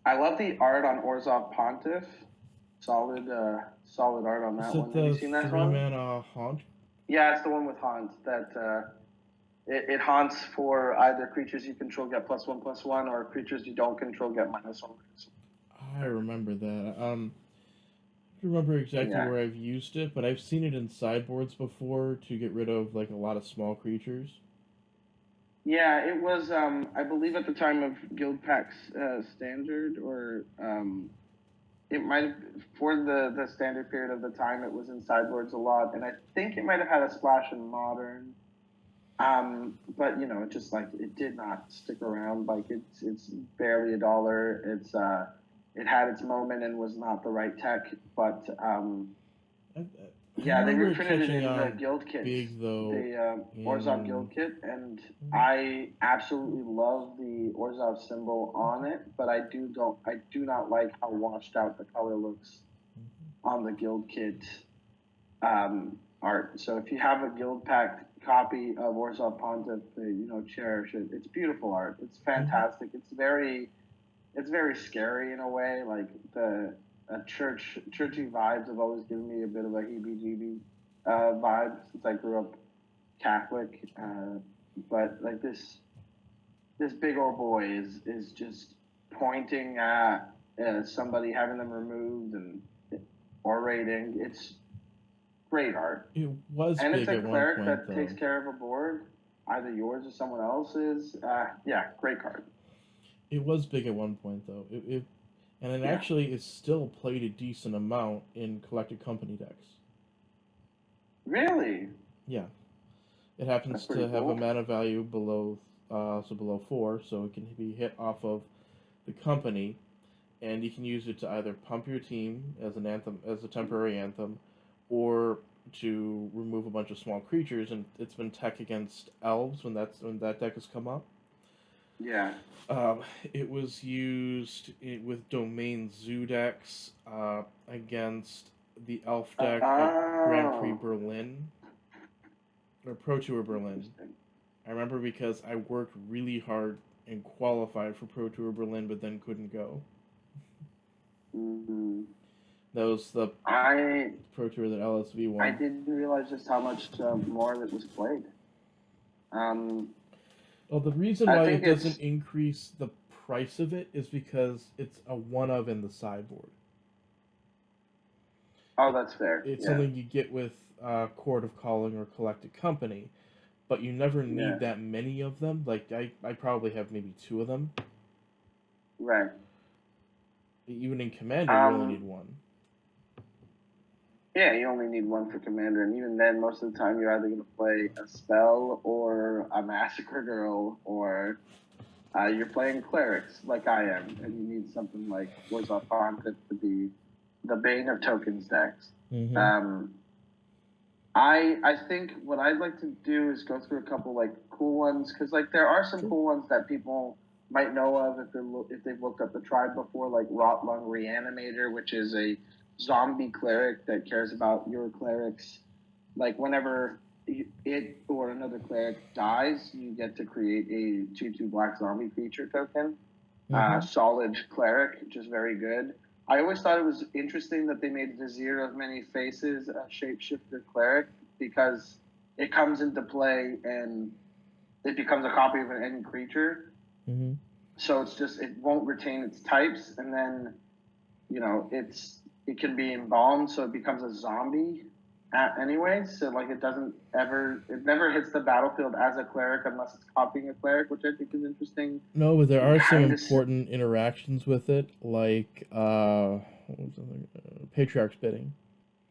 [SPEAKER 2] I love the art on Orzhov Pontiff. Solid art on
[SPEAKER 1] Is
[SPEAKER 2] that
[SPEAKER 1] it
[SPEAKER 2] one. Have you
[SPEAKER 1] the
[SPEAKER 2] seen that
[SPEAKER 1] three
[SPEAKER 2] one?
[SPEAKER 1] mana haunt?
[SPEAKER 2] Yeah, it's the one with haunt that it haunts for either creatures you control get +1/+1 or creatures you don't control get -1/-1.
[SPEAKER 1] I remember that. I don't remember exactly
[SPEAKER 2] Yeah.
[SPEAKER 1] where I've used it, but I've seen it in sideboards before to get rid of like a lot of small creatures.
[SPEAKER 2] Yeah, it was. I believe at the time of Guild Pack's standard, or it might have for the standard period of the time. It was in sideboards a lot, and I think it might have had a splash in modern. But it just like it did not stick around. Like it's barely $1. It had its moment and was not the right tech, but
[SPEAKER 1] I
[SPEAKER 2] yeah, they
[SPEAKER 1] remember it
[SPEAKER 2] reprinted it
[SPEAKER 1] catching
[SPEAKER 2] in the
[SPEAKER 1] on
[SPEAKER 2] guild kit,
[SPEAKER 1] big though.
[SPEAKER 2] the Orzhov
[SPEAKER 1] In
[SPEAKER 2] guild kit, and I absolutely love the Orzhov symbol on it, but I do not like how washed out the color looks on the guild kit art. So if you have a guild pack copy of Orzhov Pontiff, cherish it. It's beautiful art. It's fantastic. It's very scary in a way. Like the churchy vibes have always given me a bit of a heebie-jeebie vibe since I grew up Catholic. But like this big old boy is just pointing at somebody having them removed and orating. It's great art.
[SPEAKER 1] it was
[SPEAKER 2] And it's
[SPEAKER 1] big
[SPEAKER 2] a
[SPEAKER 1] at one
[SPEAKER 2] cleric
[SPEAKER 1] point
[SPEAKER 2] that
[SPEAKER 1] though.
[SPEAKER 2] takes care of a board, either yours or someone else's. Yeah, great card.
[SPEAKER 1] It was big at one point though. And it
[SPEAKER 2] Yeah.
[SPEAKER 1] actually is still played a decent amount in collected company decks.
[SPEAKER 2] Really?
[SPEAKER 1] Yeah, it
[SPEAKER 2] That's
[SPEAKER 1] happens
[SPEAKER 2] pretty
[SPEAKER 1] to have a
[SPEAKER 2] cool.
[SPEAKER 1] mana value below, below 4, so it can be hit off of the company, and you can use it to either pump your team as an anthem, as a temporary anthem, or to remove a bunch of small creatures. And it's been tech against elves when that deck has come up.
[SPEAKER 2] Yeah.
[SPEAKER 1] Um, it was used with domain zoo decks against the elf deck at Grand Prix
[SPEAKER 2] Oh,
[SPEAKER 1] Berlin or Pro Tour Berlin.
[SPEAKER 2] interesting.
[SPEAKER 1] I remember because I worked really hard and qualified for Pro Tour Berlin, but then couldn't go.
[SPEAKER 2] Mm-hmm.
[SPEAKER 1] That was the
[SPEAKER 2] I
[SPEAKER 1] Pro Tour that LSV
[SPEAKER 2] I
[SPEAKER 1] won.
[SPEAKER 2] didn't realize just how much more that was played. Um,
[SPEAKER 1] Well, the reason
[SPEAKER 2] I
[SPEAKER 1] why
[SPEAKER 2] think
[SPEAKER 1] it doesn't
[SPEAKER 2] it's.
[SPEAKER 1] increase the price of it is because it's a one of in the sideboard.
[SPEAKER 2] Oh,
[SPEAKER 1] It,
[SPEAKER 2] that's fair.
[SPEAKER 1] it's
[SPEAKER 2] Yeah.
[SPEAKER 1] something you get with Court of Calling or Collected Company, but you never
[SPEAKER 2] Yeah.
[SPEAKER 1] need that many of them. Like, I probably have maybe two of them.
[SPEAKER 2] Right.
[SPEAKER 1] Even in Commander, you only
[SPEAKER 2] Um,
[SPEAKER 1] need one.
[SPEAKER 2] yeah, you only need one for commander, and even then, most of the time, you're either going to play a spell or a massacre girl, or you're playing clerics like I am, and you need something like Wars of Pontiff to be the bane of tokens decks.
[SPEAKER 1] Mm-hmm.
[SPEAKER 2] Um, I think what I'd like to do is go through a couple like cool ones because like there are some
[SPEAKER 1] Sure.
[SPEAKER 2] cool ones that people might know of if they've looked up the tribe before, like Rotlung Reanimator, which is a zombie cleric that cares about your clerics. Like whenever it or another cleric dies, you get to create a 2/2 black zombie creature token.
[SPEAKER 1] Mm-hmm.
[SPEAKER 2] Solid cleric, which is very good. I always thought it was interesting that they made Vizier of Many Faces a shapeshifter cleric because it comes into play and it becomes a copy of an any creature.
[SPEAKER 1] Mm-hmm.
[SPEAKER 2] So it's just it won't retain its types, and then it can be embalmed, so it becomes a zombie anyway. So like it never hits the battlefield as a cleric unless it's copying a cleric, which I think is interesting.
[SPEAKER 1] No, but there
[SPEAKER 2] You
[SPEAKER 1] are some
[SPEAKER 2] kind of
[SPEAKER 1] important interactions with it, like what was Patriarch's Bidding.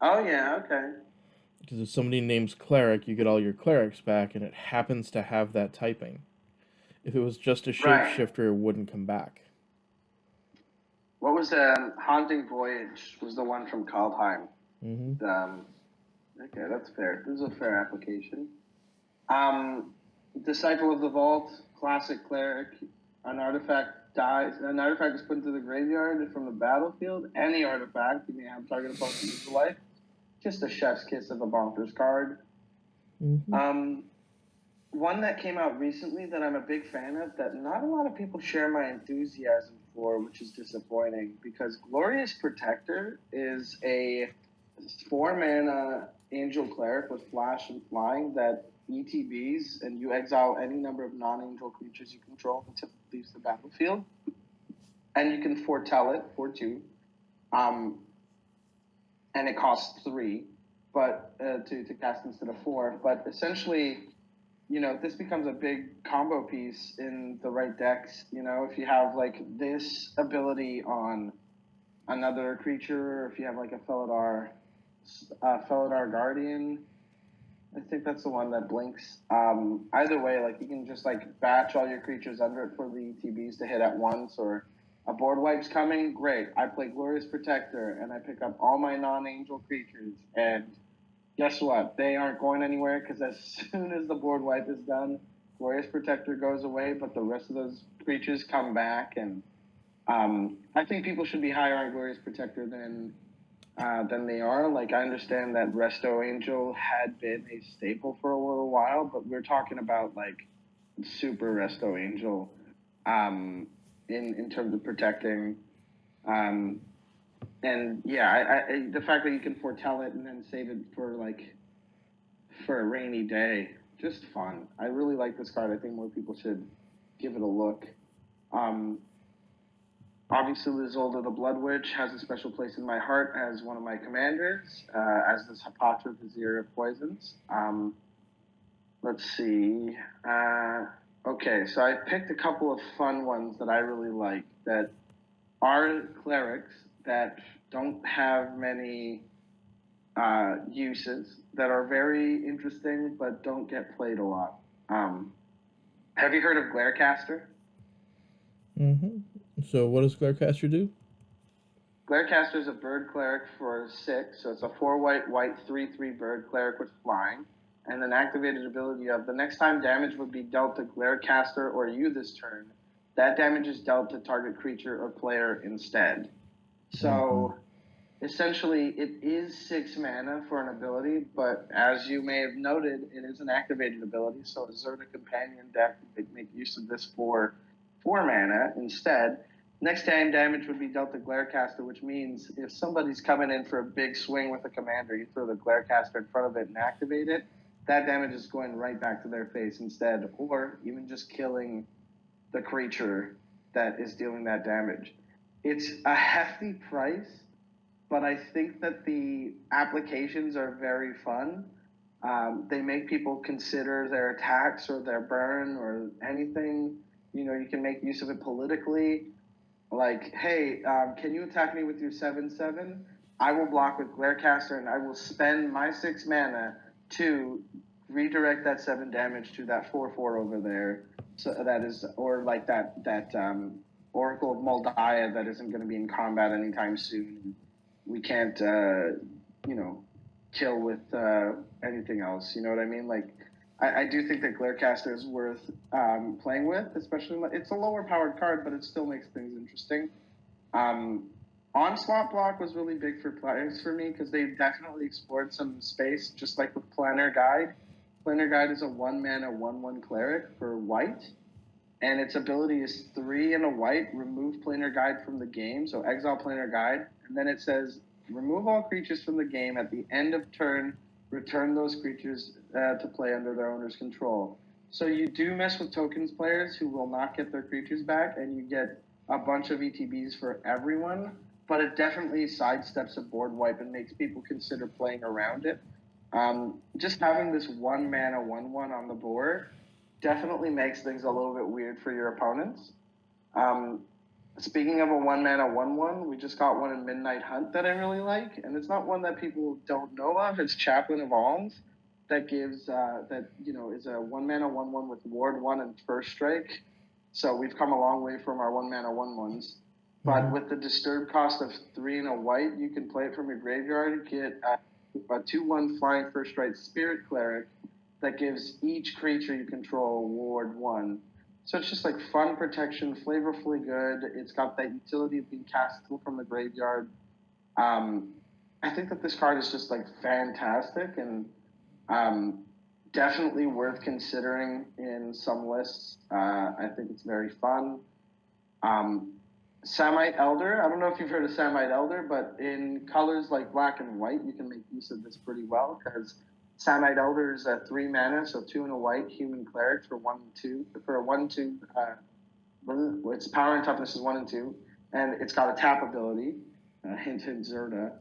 [SPEAKER 2] Oh yeah, okay.
[SPEAKER 1] Because if somebody names Cleric, you get all your Clerics back, and it happens to have that typing. If it was just a
[SPEAKER 2] Right.
[SPEAKER 1] shapeshifter, it wouldn't come back.
[SPEAKER 2] What was Haunting Voyage was the one from Kaldheim.
[SPEAKER 1] Mm-hmm.
[SPEAKER 2] Um, okay, that's fair. This is a fair application. Um, Disciple of the Vault, classic cleric. An artifact dies. An artifact is put into the graveyard from the battlefield. Any artifact, you may have target opponent lose the life. Just a chef's kiss of a bonkers card.
[SPEAKER 1] Mm-hmm.
[SPEAKER 2] One that came out recently that I'm a big fan of that not a lot of people share my enthusiasm for, which is disappointing because Glorious Protector is a 4 mana angel cleric with flash and flying that ETBs and you exile any number of non-angel creatures you control until it leaves the battlefield. And you can foretell it for 2. And it costs 3 but to cast instead of 4. But essentially this becomes a big combo piece in the right decks. If you have like this ability on another creature, or if you have like a Felidar Guardian, I think that's the one that blinks. Either way, like you can just like batch all your creatures under it for the ETBs to hit at once, or a board wipe's coming. Great, I play Glorious Protector and I pick up all my non-angel creatures and guess what? They aren't going anywhere because as soon as the board wipe is done, Glorious Protector goes away, but the rest of those creatures come back. And I think people should be higher on Glorious Protector than they are. Like I understand that Resto Angel had been a staple for a little while, but we're talking about like super Resto Angel in terms of protecting. And yeah, the fact that you can foretell it and then save it for a rainy day, just fun. I really like this card. I think more people should give it a look. Obviously, Lizolda the Blood Witch has a special place in my heart as one of my commanders, as does Hapatra Vizier of Poisons. Let's see. Okay, so I picked a couple of fun ones that I really like that are clerics that don't have many uses that are very interesting but don't get played a lot. Have you heard of Glarecaster?
[SPEAKER 1] Mm-hmm. So what does Glarecaster do?
[SPEAKER 2] Glarecaster is a bird cleric for 6, so it's a 4 white, white, 3/3 bird cleric with flying. And an activated ability of the next time damage would be dealt to Glarecaster or you this turn, that damage is dealt to target creature or player instead. So essentially, it is 6 mana for an ability, but as you may have noted, it is an activated ability, so a Zerta Companion deck would make use of this for 4 mana instead. Next time damage would be dealt to Glarecaster, which means if somebody's coming in for a big swing with a commander, you throw the Glarecaster in front of it and activate it, that damage is going right back to their face instead, or even just killing the creature that is dealing that damage. It's a hefty price, but I think that the applications are very fun. They make people consider their attacks or their burn or anything. You can make use of it politically. Like, hey, can you attack me with your 7/7? I will block with Glarecaster, and I will spend my 6 mana to redirect that 7 damage to that 4/4 over there. So that is, or like that Oracle of Moldiah that isn't going to be in combat anytime soon. We can't, kill with anything else. You know what I mean? Like, I do think that Glarecaster is worth playing with, especially it's a lower powered card, but it still makes things interesting. Onslaught Block was really big for players for me because they definitely explored some space, just like with Planner Guide. Planner Guide is a 1 mana 1/1 cleric for white, and its ability is 3 and a white, remove Planar Guide from the game, so exile Planar Guide, and then it says, remove all creatures from the game at the end of turn, return those creatures to play under their owner's control. So you do mess with tokens players who will not get their creatures back, and you get a bunch of ETBs for everyone, but it definitely sidesteps a board wipe and makes people consider playing around it. Just having this 1 mana 1/1 on the board definitely makes things a little bit weird for your opponents. Speaking of a 1 mana 1/1, we just got one in Midnight Hunt that I really like, and it's not one that people don't know of. It's Chaplain of Alms that gives is a 1 mana 1/1 with Ward 1 and First Strike. So we've come a long way from our 1 mana 1/1s. But with the disturb cost of 3 and a white, you can play it from your graveyard, get a 2/1 flying First Strike Spirit Cleric that gives each creature you control Ward 1. So it's just like fun protection, flavorfully good. It's got that utility of being castable from the graveyard. I think that this card is just like fantastic and definitely worth considering in some lists. I think it's very fun. Samite Elder, I don't know if you've heard of Samite Elder, but in colors like black and white, you can make use of this pretty well because Samite Elder is a 3 mana, so 2 and a white human cleric for 1/2. For a 1/2, its power and toughness is 1 and 2, and it's got a tap ability. Hint, hint, Zerta.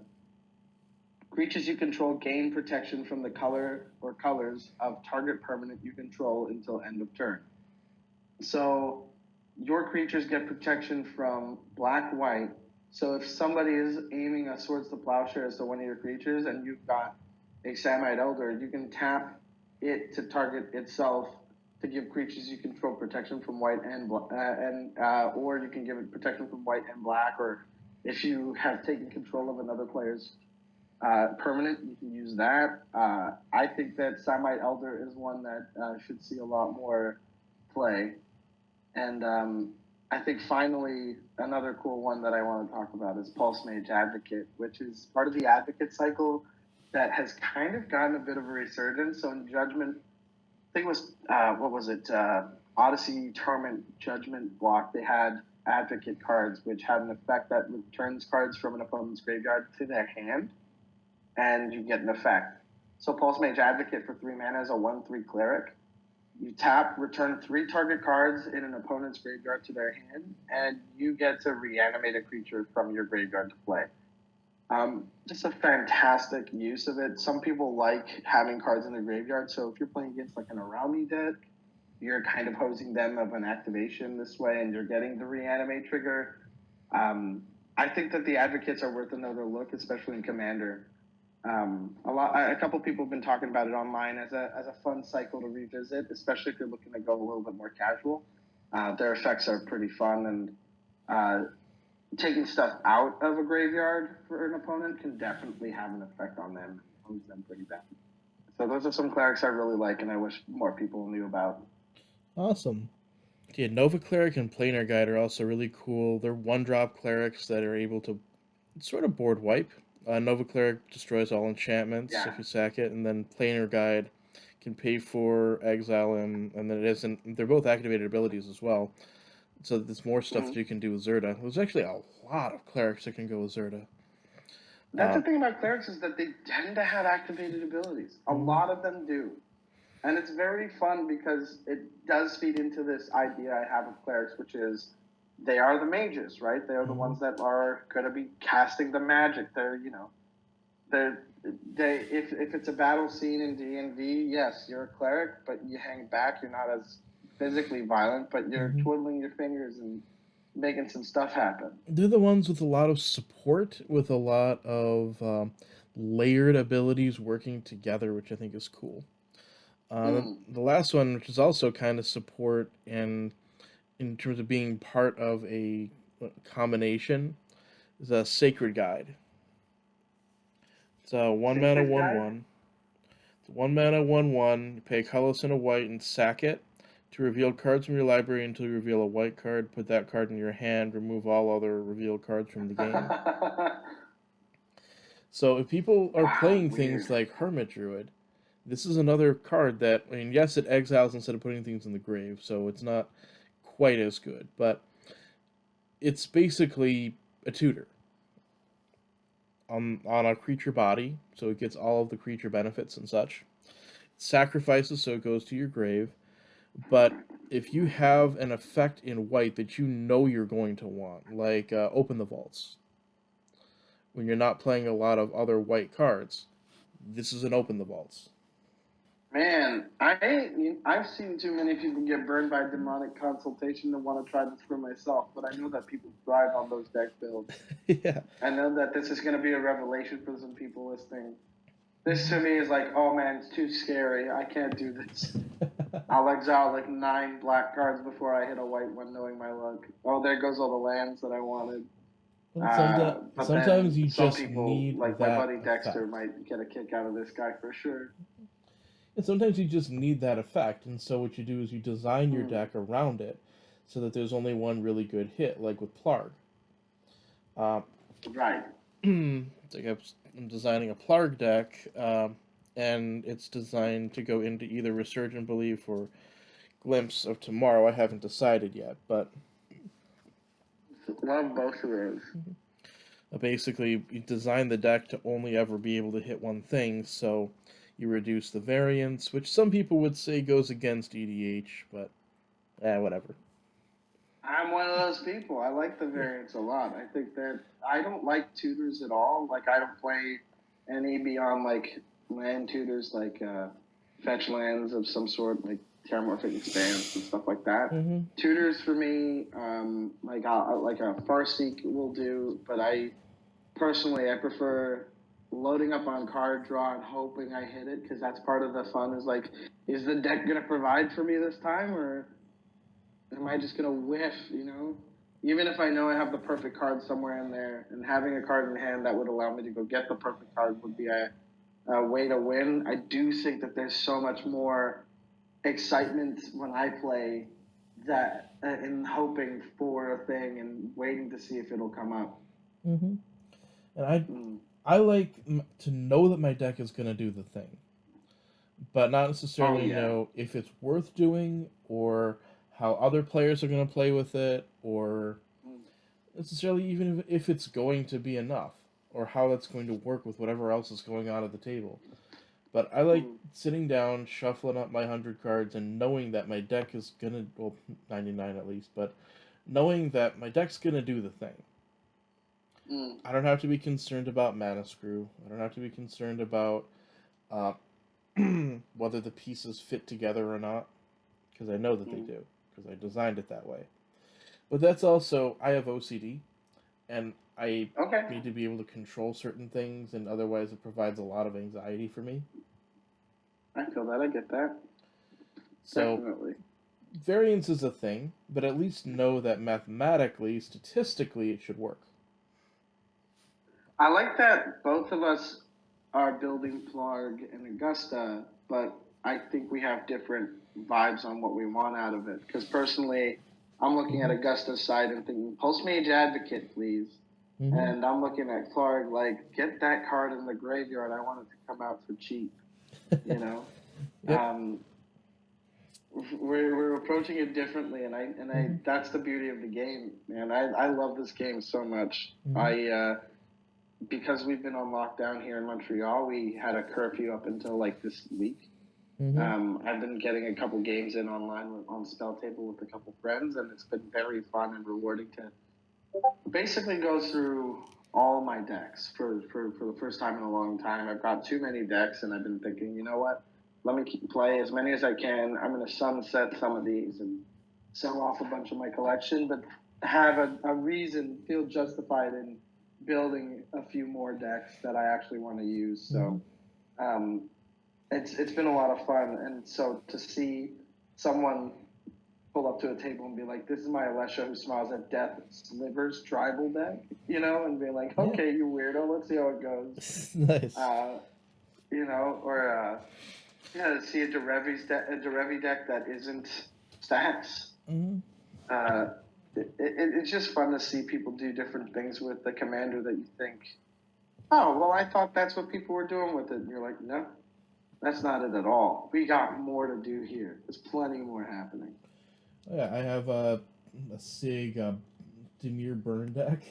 [SPEAKER 2] Creatures you control gain protection from the color or colors of target permanent you control until end of turn. So your creatures get protection from black-white. So if somebody is aiming a Swords to Plowshares to one of your creatures and you've got a Samite Elder, you can tap it to target itself to give creatures you control protection from white and or you can give it protection from white and black, or if you have taken control of another player's permanent, you can use that. I think that Samite Elder is one that should see a lot more play. And I think finally another cool one that I want to talk about is Pulse Mage Advocate, which is part of the Advocate cycle that has kind of gotten a bit of a resurgence. So in Judgment, I think it was, Odyssey Torment Judgment block, they had Advocate cards, which had an effect that returns cards from an opponent's graveyard to their hand, and you get an effect. So Pulse Mage Advocate for 3 mana is a 1/3 cleric. You tap, return 3 target cards in an opponent's graveyard to their hand, and you get to reanimate a creature from your graveyard to play. Just a fantastic use of it. Some people like having cards in their graveyard, so if you're playing against like an Arami deck, you're kind of hosing them of an activation this way, and you're getting the reanimate trigger. I think that the Advocates are worth another look, especially in Commander. A couple people have been talking about it online as a fun cycle to revisit, especially if you're looking to go a little bit more casual. Their effects are pretty fun, and taking stuff out of a graveyard for an opponent can definitely have an effect on them and lose them pretty bad. So those are some clerics I really like, and I wish more people knew about.
[SPEAKER 1] Awesome. Yeah, Nova Cleric and Planar Guide are also really cool. They're one-drop clerics that are able to sort of board wipe. Nova Cleric destroys all enchantments
[SPEAKER 2] Yeah.
[SPEAKER 1] if you sack it, and then Planar Guide can pay for exile him, and then it isn't. They're both activated abilities as well, so there's more stuff that you can do with Zerta. There's actually a lot of clerics that can go with Zerta.
[SPEAKER 2] That's the thing about clerics is that they tend to have activated abilities. A lot of them do. And it's very fun because it does feed into this idea I have of clerics, which is they are the mages, right? They are the ones that are going to be casting the magic. They're, you know, if it's a battle scene in D&D, yes, you're a cleric, but you hang back. You're not as physically violent, but you're twiddling your fingers and making some stuff happen.
[SPEAKER 1] They're the ones with a lot of support, with a lot of layered abilities working together, which I think is cool. The last one, which is also kind of support and in terms of being part of a combination, is a Sacred Guide. It's a 1 mana 1/1. It's 1 mana 1/1. You pay a colorless and a white and sack it to reveal cards from your library until you reveal a white card. Put that card in your hand. Remove all other revealed cards from the game. So if people are playing things like Hermit Druid, this is another card that, I mean, yes, it exiles instead of putting things in the grave, so it's not quite as good, but it's basically a tutor on a creature body, so it gets all of the creature benefits and such. It sacrifices, so it goes to your grave, but if you have an effect in white that you know you're going to want, like Open the Vaults, when you're not playing a lot of other white cards, this is an Open the Vaults.
[SPEAKER 2] Man, I've seen too many people get burned by demonic consultation to want to try this for myself, but I know that people thrive on those deck builds.
[SPEAKER 1] Yeah.
[SPEAKER 2] I know that this is going to be a revelation for some people listening. This to me is like, oh man, it's too scary. I can't do this. I'll exile like 9 black cards before I hit a white one, knowing my luck. Oh, there goes all the lands that I wanted.
[SPEAKER 1] But sometimes you just
[SPEAKER 2] people,
[SPEAKER 1] need
[SPEAKER 2] like
[SPEAKER 1] that
[SPEAKER 2] my buddy Dexter,
[SPEAKER 1] effect.
[SPEAKER 2] might get a kick out of this guy for sure.
[SPEAKER 1] And sometimes you just need that effect, and so what you do is you design your deck around it so that there's only one really good hit, like with Plarg.
[SPEAKER 2] Right.
[SPEAKER 1] It's like I'm designing a Plarg deck, and it's designed to go into either Resurgent Belief or Glimpse of Tomorrow. I haven't decided yet, but
[SPEAKER 2] Love both of those.
[SPEAKER 1] basically you design the deck to only ever be able to hit one thing, so you reduce the variance, which some people would say goes against EDH, but whatever.
[SPEAKER 2] I'm one of those people. I like the variance a lot. I think that I don't like tutors at all. Like I don't play any beyond like land tutors, like fetch lands of some sort, like Terramorphic Expanse and stuff like that. Tutors for me, like a Farseek will do, but I personally prefer loading up on card draw and hoping I hit it, because that's part of the fun. Is like, is the deck gonna provide for me this time, or am I just gonna whiff? You know, even if I know I have the perfect card somewhere in there, and having a card in hand that would allow me to go get the perfect card would be a way to win. I do think that there's so much more excitement when I play that in hoping for a thing and waiting to see if it'll come up.
[SPEAKER 1] And I like to know that my deck is going to do the thing, but not necessarily know if it's worth doing or how other players are going to play with it, or necessarily even if it's going to be enough, or how that's going to work with whatever else is going on at the table. But I like sitting down, shuffling up my 100 cards, and knowing that my deck is going to, well, 99 at least, but knowing that my deck's going to do the thing. I don't have to be concerned about mana screw. I don't have to be concerned about whether the pieces fit together or not, because I know that they do, because I designed it that way. But that's also, I have OCD, and I
[SPEAKER 2] Okay.
[SPEAKER 1] need to be able to control certain things, and otherwise it provides a lot of anxiety for me.
[SPEAKER 2] I feel that. I get that.
[SPEAKER 1] So
[SPEAKER 2] Definitely.
[SPEAKER 1] variance is a thing, but at least know that mathematically, statistically, it should work.
[SPEAKER 2] I like that both of us are building Plarg and Augusta, but I think we have different vibes on what we want out of it. Because personally, I'm looking at
[SPEAKER 1] Mm-hmm.
[SPEAKER 2] Augusta's side and thinking, Post Mage Advocate, please.
[SPEAKER 1] Mm-hmm.
[SPEAKER 2] And I'm looking at Plarg like, get that card in the graveyard. I want it to come out for cheap, you know?
[SPEAKER 1] Yep.
[SPEAKER 2] Um, we're approaching it differently, and
[SPEAKER 1] Mm-hmm.
[SPEAKER 2] that's the beauty of the game, man. I love this game so much.
[SPEAKER 1] Mm-hmm.
[SPEAKER 2] Because we've been on lockdown here in Montreal, we had a curfew up until like this week.
[SPEAKER 1] Mm-hmm.
[SPEAKER 2] I've been getting a couple games in online on Spell Table with a couple friends, and it's been very fun and rewarding to basically go through all my decks for the first time in a long time. I've got too many decks, and I've been thinking, you know what? Let me play as many as I can. I'm going to sunset some of these and sell off a bunch of my collection, but have a reason, feel justified in building a few more decks that I actually want to use. So it's been a lot of fun, and so to see someone pull up to a table and be like, "This is my Alesha who smiles at death slivers tribal deck," and be like,
[SPEAKER 1] Yeah.
[SPEAKER 2] "Okay, you weirdo, let's see how it goes."
[SPEAKER 1] Nice.
[SPEAKER 2] Or to see a Derevi deck that isn't stacks.
[SPEAKER 1] Mm-hmm.
[SPEAKER 2] It's just fun to see people do different things with the commander that you think, oh, well, I thought that's what people were doing with it. And you're like, no, that's not it at all. We got more to do here. There's plenty more happening.
[SPEAKER 1] Oh, yeah, I have a Sig Demir burn deck.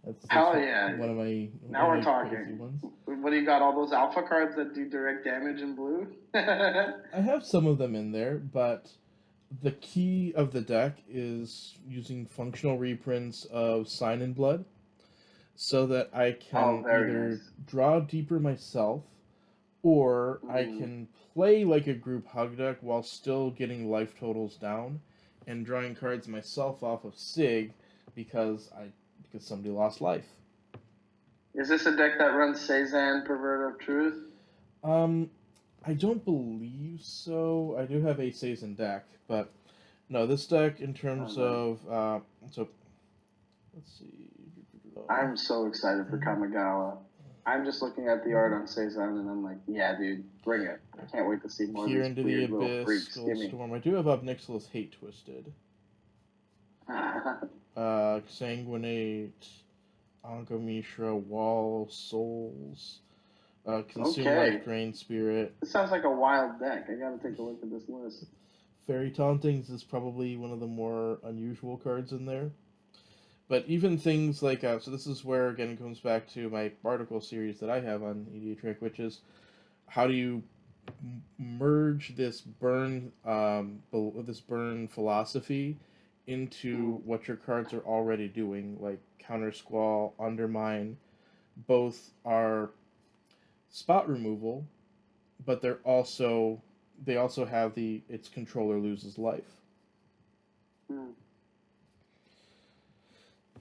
[SPEAKER 1] That's
[SPEAKER 2] Hell yeah.
[SPEAKER 1] one of my
[SPEAKER 2] Now we're
[SPEAKER 1] crazy
[SPEAKER 2] talking.
[SPEAKER 1] ones.
[SPEAKER 2] What do you got? All those alpha cards that do direct damage in blue?
[SPEAKER 1] I have some of them in there, but the key of the deck is using functional reprints of Sign in Blood so that I can either
[SPEAKER 2] nice.
[SPEAKER 1] draw deeper myself or I can play like a group hug deck while still getting life totals down and drawing cards myself off of Sig because somebody lost life.
[SPEAKER 2] Is this a deck that runs Cezanne, Perverter of Truth?
[SPEAKER 1] I don't believe so. I do have a Sazin deck, but no, this deck in terms of so let's see.
[SPEAKER 2] I'm so excited for Kamigawa. I'm just looking at the art on Cezanne and I'm like, yeah, dude, bring it. I can't wait to see more
[SPEAKER 1] Peer
[SPEAKER 2] of these
[SPEAKER 1] into the
[SPEAKER 2] weird little
[SPEAKER 1] Abyss,
[SPEAKER 2] freaks.
[SPEAKER 1] Storm. I do have Obnixilis Hate Twisted. Sanguinate, Angamishra, Wall, Souls, Consume Life Drain Spirit.
[SPEAKER 2] It sounds like a wild deck. I gotta take a look at this list.
[SPEAKER 1] Fairy Tauntings is probably one of the more unusual cards in there. But even things like, so this is where, again, it comes back to my article series that I have on Idiotrick, which is how do you merge this burn philosophy into what your cards are already doing, like Counter Squall, Undermine. Both are spot removal, but they also have its controller loses life.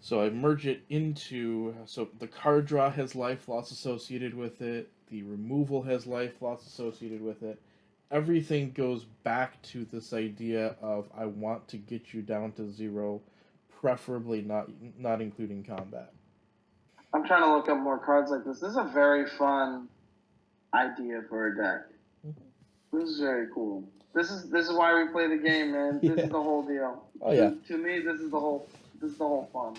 [SPEAKER 1] So I merge it into, so the card draw has life loss associated with it, the removal has life loss associated with it. Everything goes back to this idea of I want to get you down to 0, preferably not including combat.
[SPEAKER 2] I'm trying to look up more cards like this. This is a very fun idea for a deck. This is very cool. This is why we play the game, man.
[SPEAKER 1] Yeah.
[SPEAKER 2] This is the whole deal.
[SPEAKER 1] Oh yeah.
[SPEAKER 2] To me, this is the whole fun.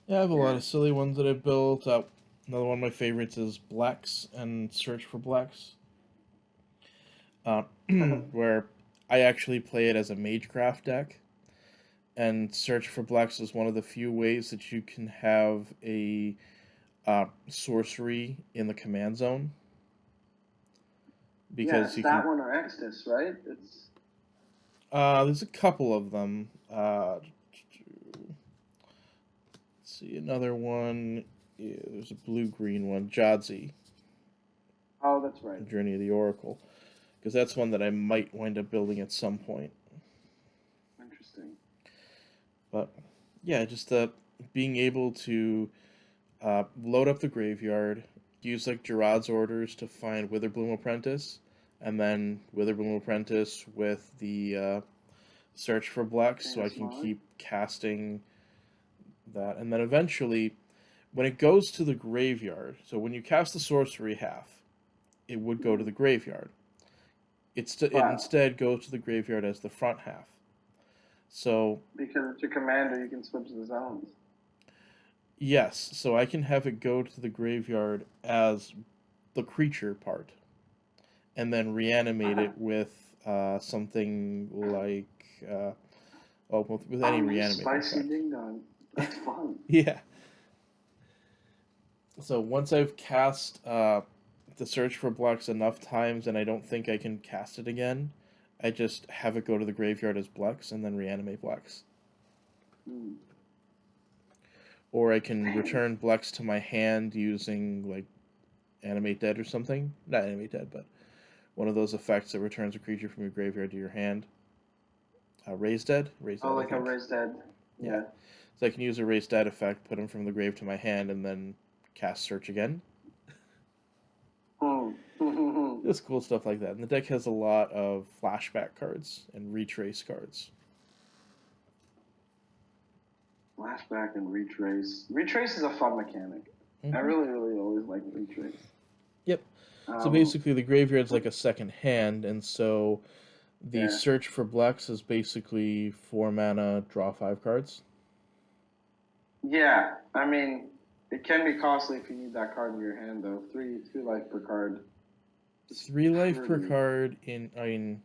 [SPEAKER 1] Yeah, I have a lot of silly ones that I built. Another one of my favorites is Blacks and Search for Blacks, where I actually play it as a Magecraft deck, and Search for Blacks is one of the few ways that you can have a sorcery in the command zone. Because
[SPEAKER 2] it's that one or Exodus, right? It's
[SPEAKER 1] there's a couple of them. Let's see, another one. Yeah, there's a blue-green one, Jadzi.
[SPEAKER 2] Oh, that's right.
[SPEAKER 1] Journey of the Oracle, because that's one that I might wind up building at some point.
[SPEAKER 2] Interesting.
[SPEAKER 1] But yeah, just being able to load up the graveyard, use like Gerard's orders to find Witherbloom Apprentice, and then Witherbloom Apprentice with the search for Blex, so I can keep casting that. And then eventually, when it goes to the graveyard, so when you cast the sorcery half, it would go to the graveyard. It instead goes to the graveyard as the front half. So
[SPEAKER 2] because it's a commander, you can switch the zones.
[SPEAKER 1] yes, so I can have it go to the graveyard as the creature part, and then reanimate it with something like with any reanimate.
[SPEAKER 2] Spicy ding dong. That's fun.
[SPEAKER 1] Yeah. So once I've cast the search for Blex enough times, and I don't think I can cast it again, I just have it go to the graveyard as Blex and then reanimate Blex. Or I can return Blex to my hand using like Animate Dead or something. Not Animate Dead, but one of those effects that returns a creature from your graveyard to your hand. Raise Dead?
[SPEAKER 2] Like a Raise Dead. Yeah.
[SPEAKER 1] So I can use a Raise Dead effect, put him from the grave to my hand, and then cast Search again. Just cool stuff like that. And the deck has a lot of flashback cards and retrace cards.
[SPEAKER 2] Flashback and retrace. Retrace is a fun mechanic. I really, really always like retrace.
[SPEAKER 1] Yep. So basically, the graveyard's like a second hand, and so the search for Blex is basically 4 mana, draw 5 cards.
[SPEAKER 2] Yeah, I mean, it can be costly if you need that card in your hand, though. 3 life per card.
[SPEAKER 1] 3 life per card in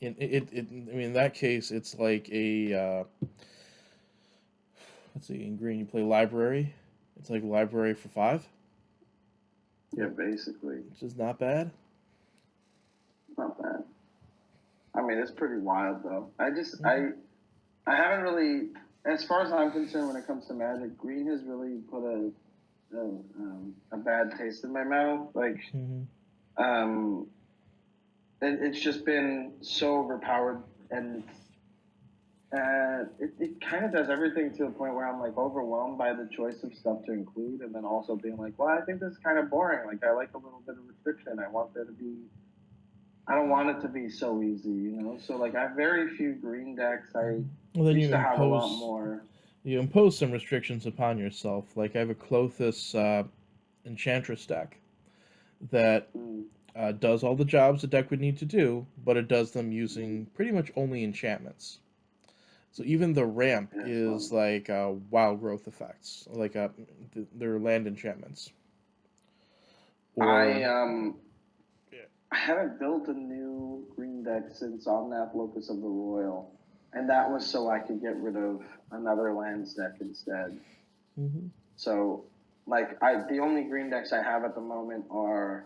[SPEAKER 1] that case, it's like a let's see, in green you play library. It's like library for 5.
[SPEAKER 2] Yeah, basically.
[SPEAKER 1] Which is not bad.
[SPEAKER 2] Not bad. I mean, it's pretty wild though. I haven't really, as far as I'm concerned, when it comes to Magic, green has really put a bad taste in my mouth. Like, it's just been so overpowered, and it kind of does everything to the point where I'm like overwhelmed by the choice of stuff to include, and then also being like, well, I think this is kind of boring. Like, I like a little bit of restriction. I don't want it to be so easy, you know? So, like, I have very few green decks. Used to have a lot more.
[SPEAKER 1] You impose some restrictions upon yourself. Like, I have a Clothis Enchantress deck that does all the jobs a deck would need to do, but it does them using pretty much only enchantments. So even the ramp is like wild growth effects, like they're land enchantments.
[SPEAKER 2] I haven't built a new green deck since Omnath Locus of the Royal, and that was so I could get rid of another lands deck instead. So, like, the only green decks I have at the moment are,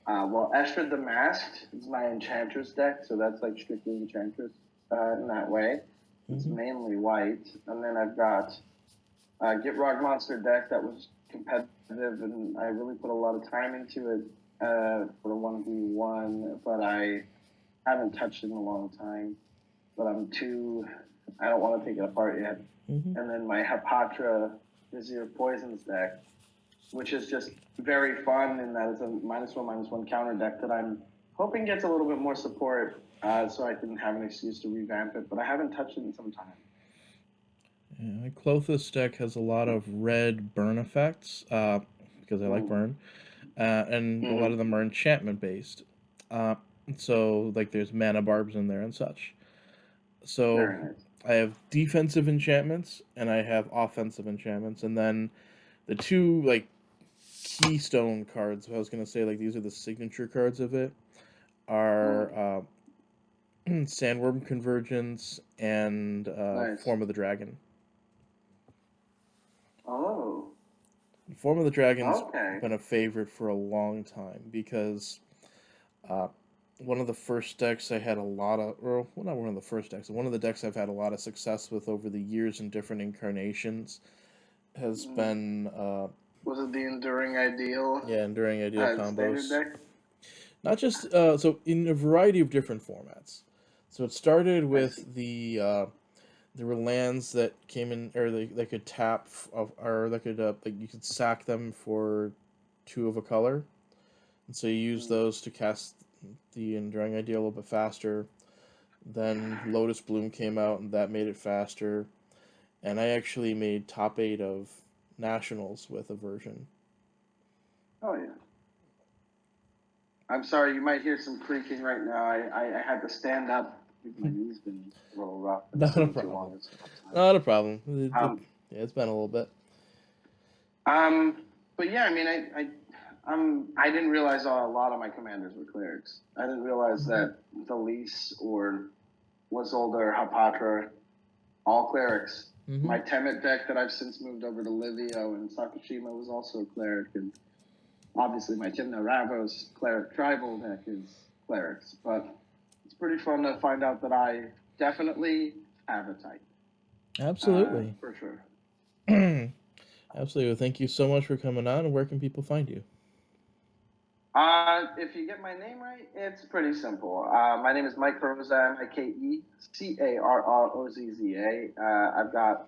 [SPEAKER 2] Estrid the Masked is my Enchantress deck, so that's like strictly Enchantress in that way. It's mainly white, and then I've got Gitrog Monster deck that was competitive, and I really put a lot of time into it for the 1v1, but I haven't touched it in a long time. But I don't want to take it apart yet. And then my Hapatra Vizier Poisons deck, which is just very fun, and that is a -1/-1 counter deck that I'm hoping gets a little bit more support. So I can have an excuse to revamp it, but I haven't touched it in some time.
[SPEAKER 1] Yeah, my Clothis deck has a lot of red burn effects, because I like burn, and a lot of them are enchantment based. So, like, there's mana barbs in there and such. So, nice. I have defensive enchantments, and I have offensive enchantments, and then the two, like, keystone cards, I was going to say, like, these are the signature cards of it, are Sandworm Convergence and nice. Form of the Dragon.
[SPEAKER 2] Oh.
[SPEAKER 1] Form of the Dragon's been a favorite for a long time because one of the first decks I had a lot of, or well, not one of the first decks, one of the decks I've had a lot of success with over the years in different incarnations has been...
[SPEAKER 2] was it the Enduring Ideal?
[SPEAKER 1] Yeah, Enduring Ideal combos. Deck? Not just, so in a variety of different formats. So it started with the there were lands that came in, or they could tap, or they could like you could sack them for 2 of a color, and so you use
[SPEAKER 2] Mm.
[SPEAKER 1] those to cast the Enduring Idea a little bit faster. Then Lotus Bloom came out, and that made it faster. And I actually made top 8 of nationals with a version.
[SPEAKER 2] Oh yeah. I'm sorry, you might hear some creaking right now. I had to stand up. My knee's been a little rough. Been
[SPEAKER 1] Not a
[SPEAKER 2] sitting too
[SPEAKER 1] problem.
[SPEAKER 2] long.
[SPEAKER 1] Not a problem.
[SPEAKER 2] Um,
[SPEAKER 1] Yeah, it's been a little bit.
[SPEAKER 2] but yeah, I mean, I didn't realize a lot of my commanders were clerics. I didn't realize that the Lease or Wazolda or Hapatra, all clerics.
[SPEAKER 1] Mm-hmm.
[SPEAKER 2] My Temet deck that I've since moved over to Livio and Sakashima was also a cleric, and obviously my Timna Ravos cleric tribal deck is clerics. But it's pretty fun to find out that I definitely have a type.
[SPEAKER 1] Absolutely.
[SPEAKER 2] For sure.
[SPEAKER 1] Absolutely. Well, thank you so much for coming on. And where can people find you?
[SPEAKER 2] If you get my name right, it's pretty simple. My name is Mike Carrozza, MikeCarrozza. I've got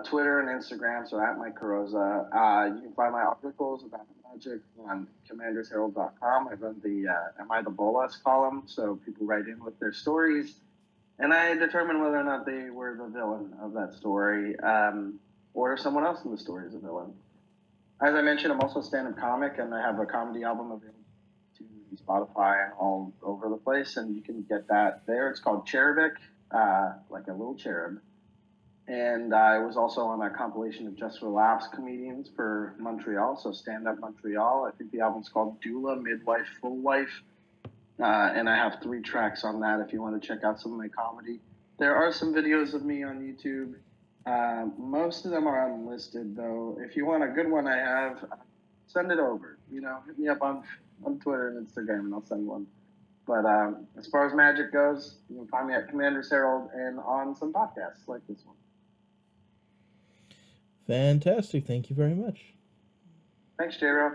[SPEAKER 2] Twitter and Instagram, so at Mike Carrozza. You can find my articles about Magic on CommandersHerald.com. I run the Am I the Bolas column, so people write in with their stories, and I determine whether or not they were the villain of that story, or if someone else in the story is a villain. As I mentioned, I'm also a stand-up comic, and I have a comedy album available to Spotify and all over the place, and you can get that there. It's called Cherubic, like a little cherub. And I was also on a compilation of Just for Laughs comedians for Montreal, so Stand Up Montreal. I think the album's called Doula, Midwife, Full Life. And I have 3 tracks on that if you want to check out some of my comedy. There are some videos of me on YouTube. Most of them are unlisted, though. If you want a good one I have, send it over. Hit me up on Twitter and Instagram, and I'll send one. But as far as Magic goes, you can find me at Commander's Herald and on some podcasts like this one.
[SPEAKER 1] Fantastic. Thank you very much.
[SPEAKER 2] Thanks, J-Ro.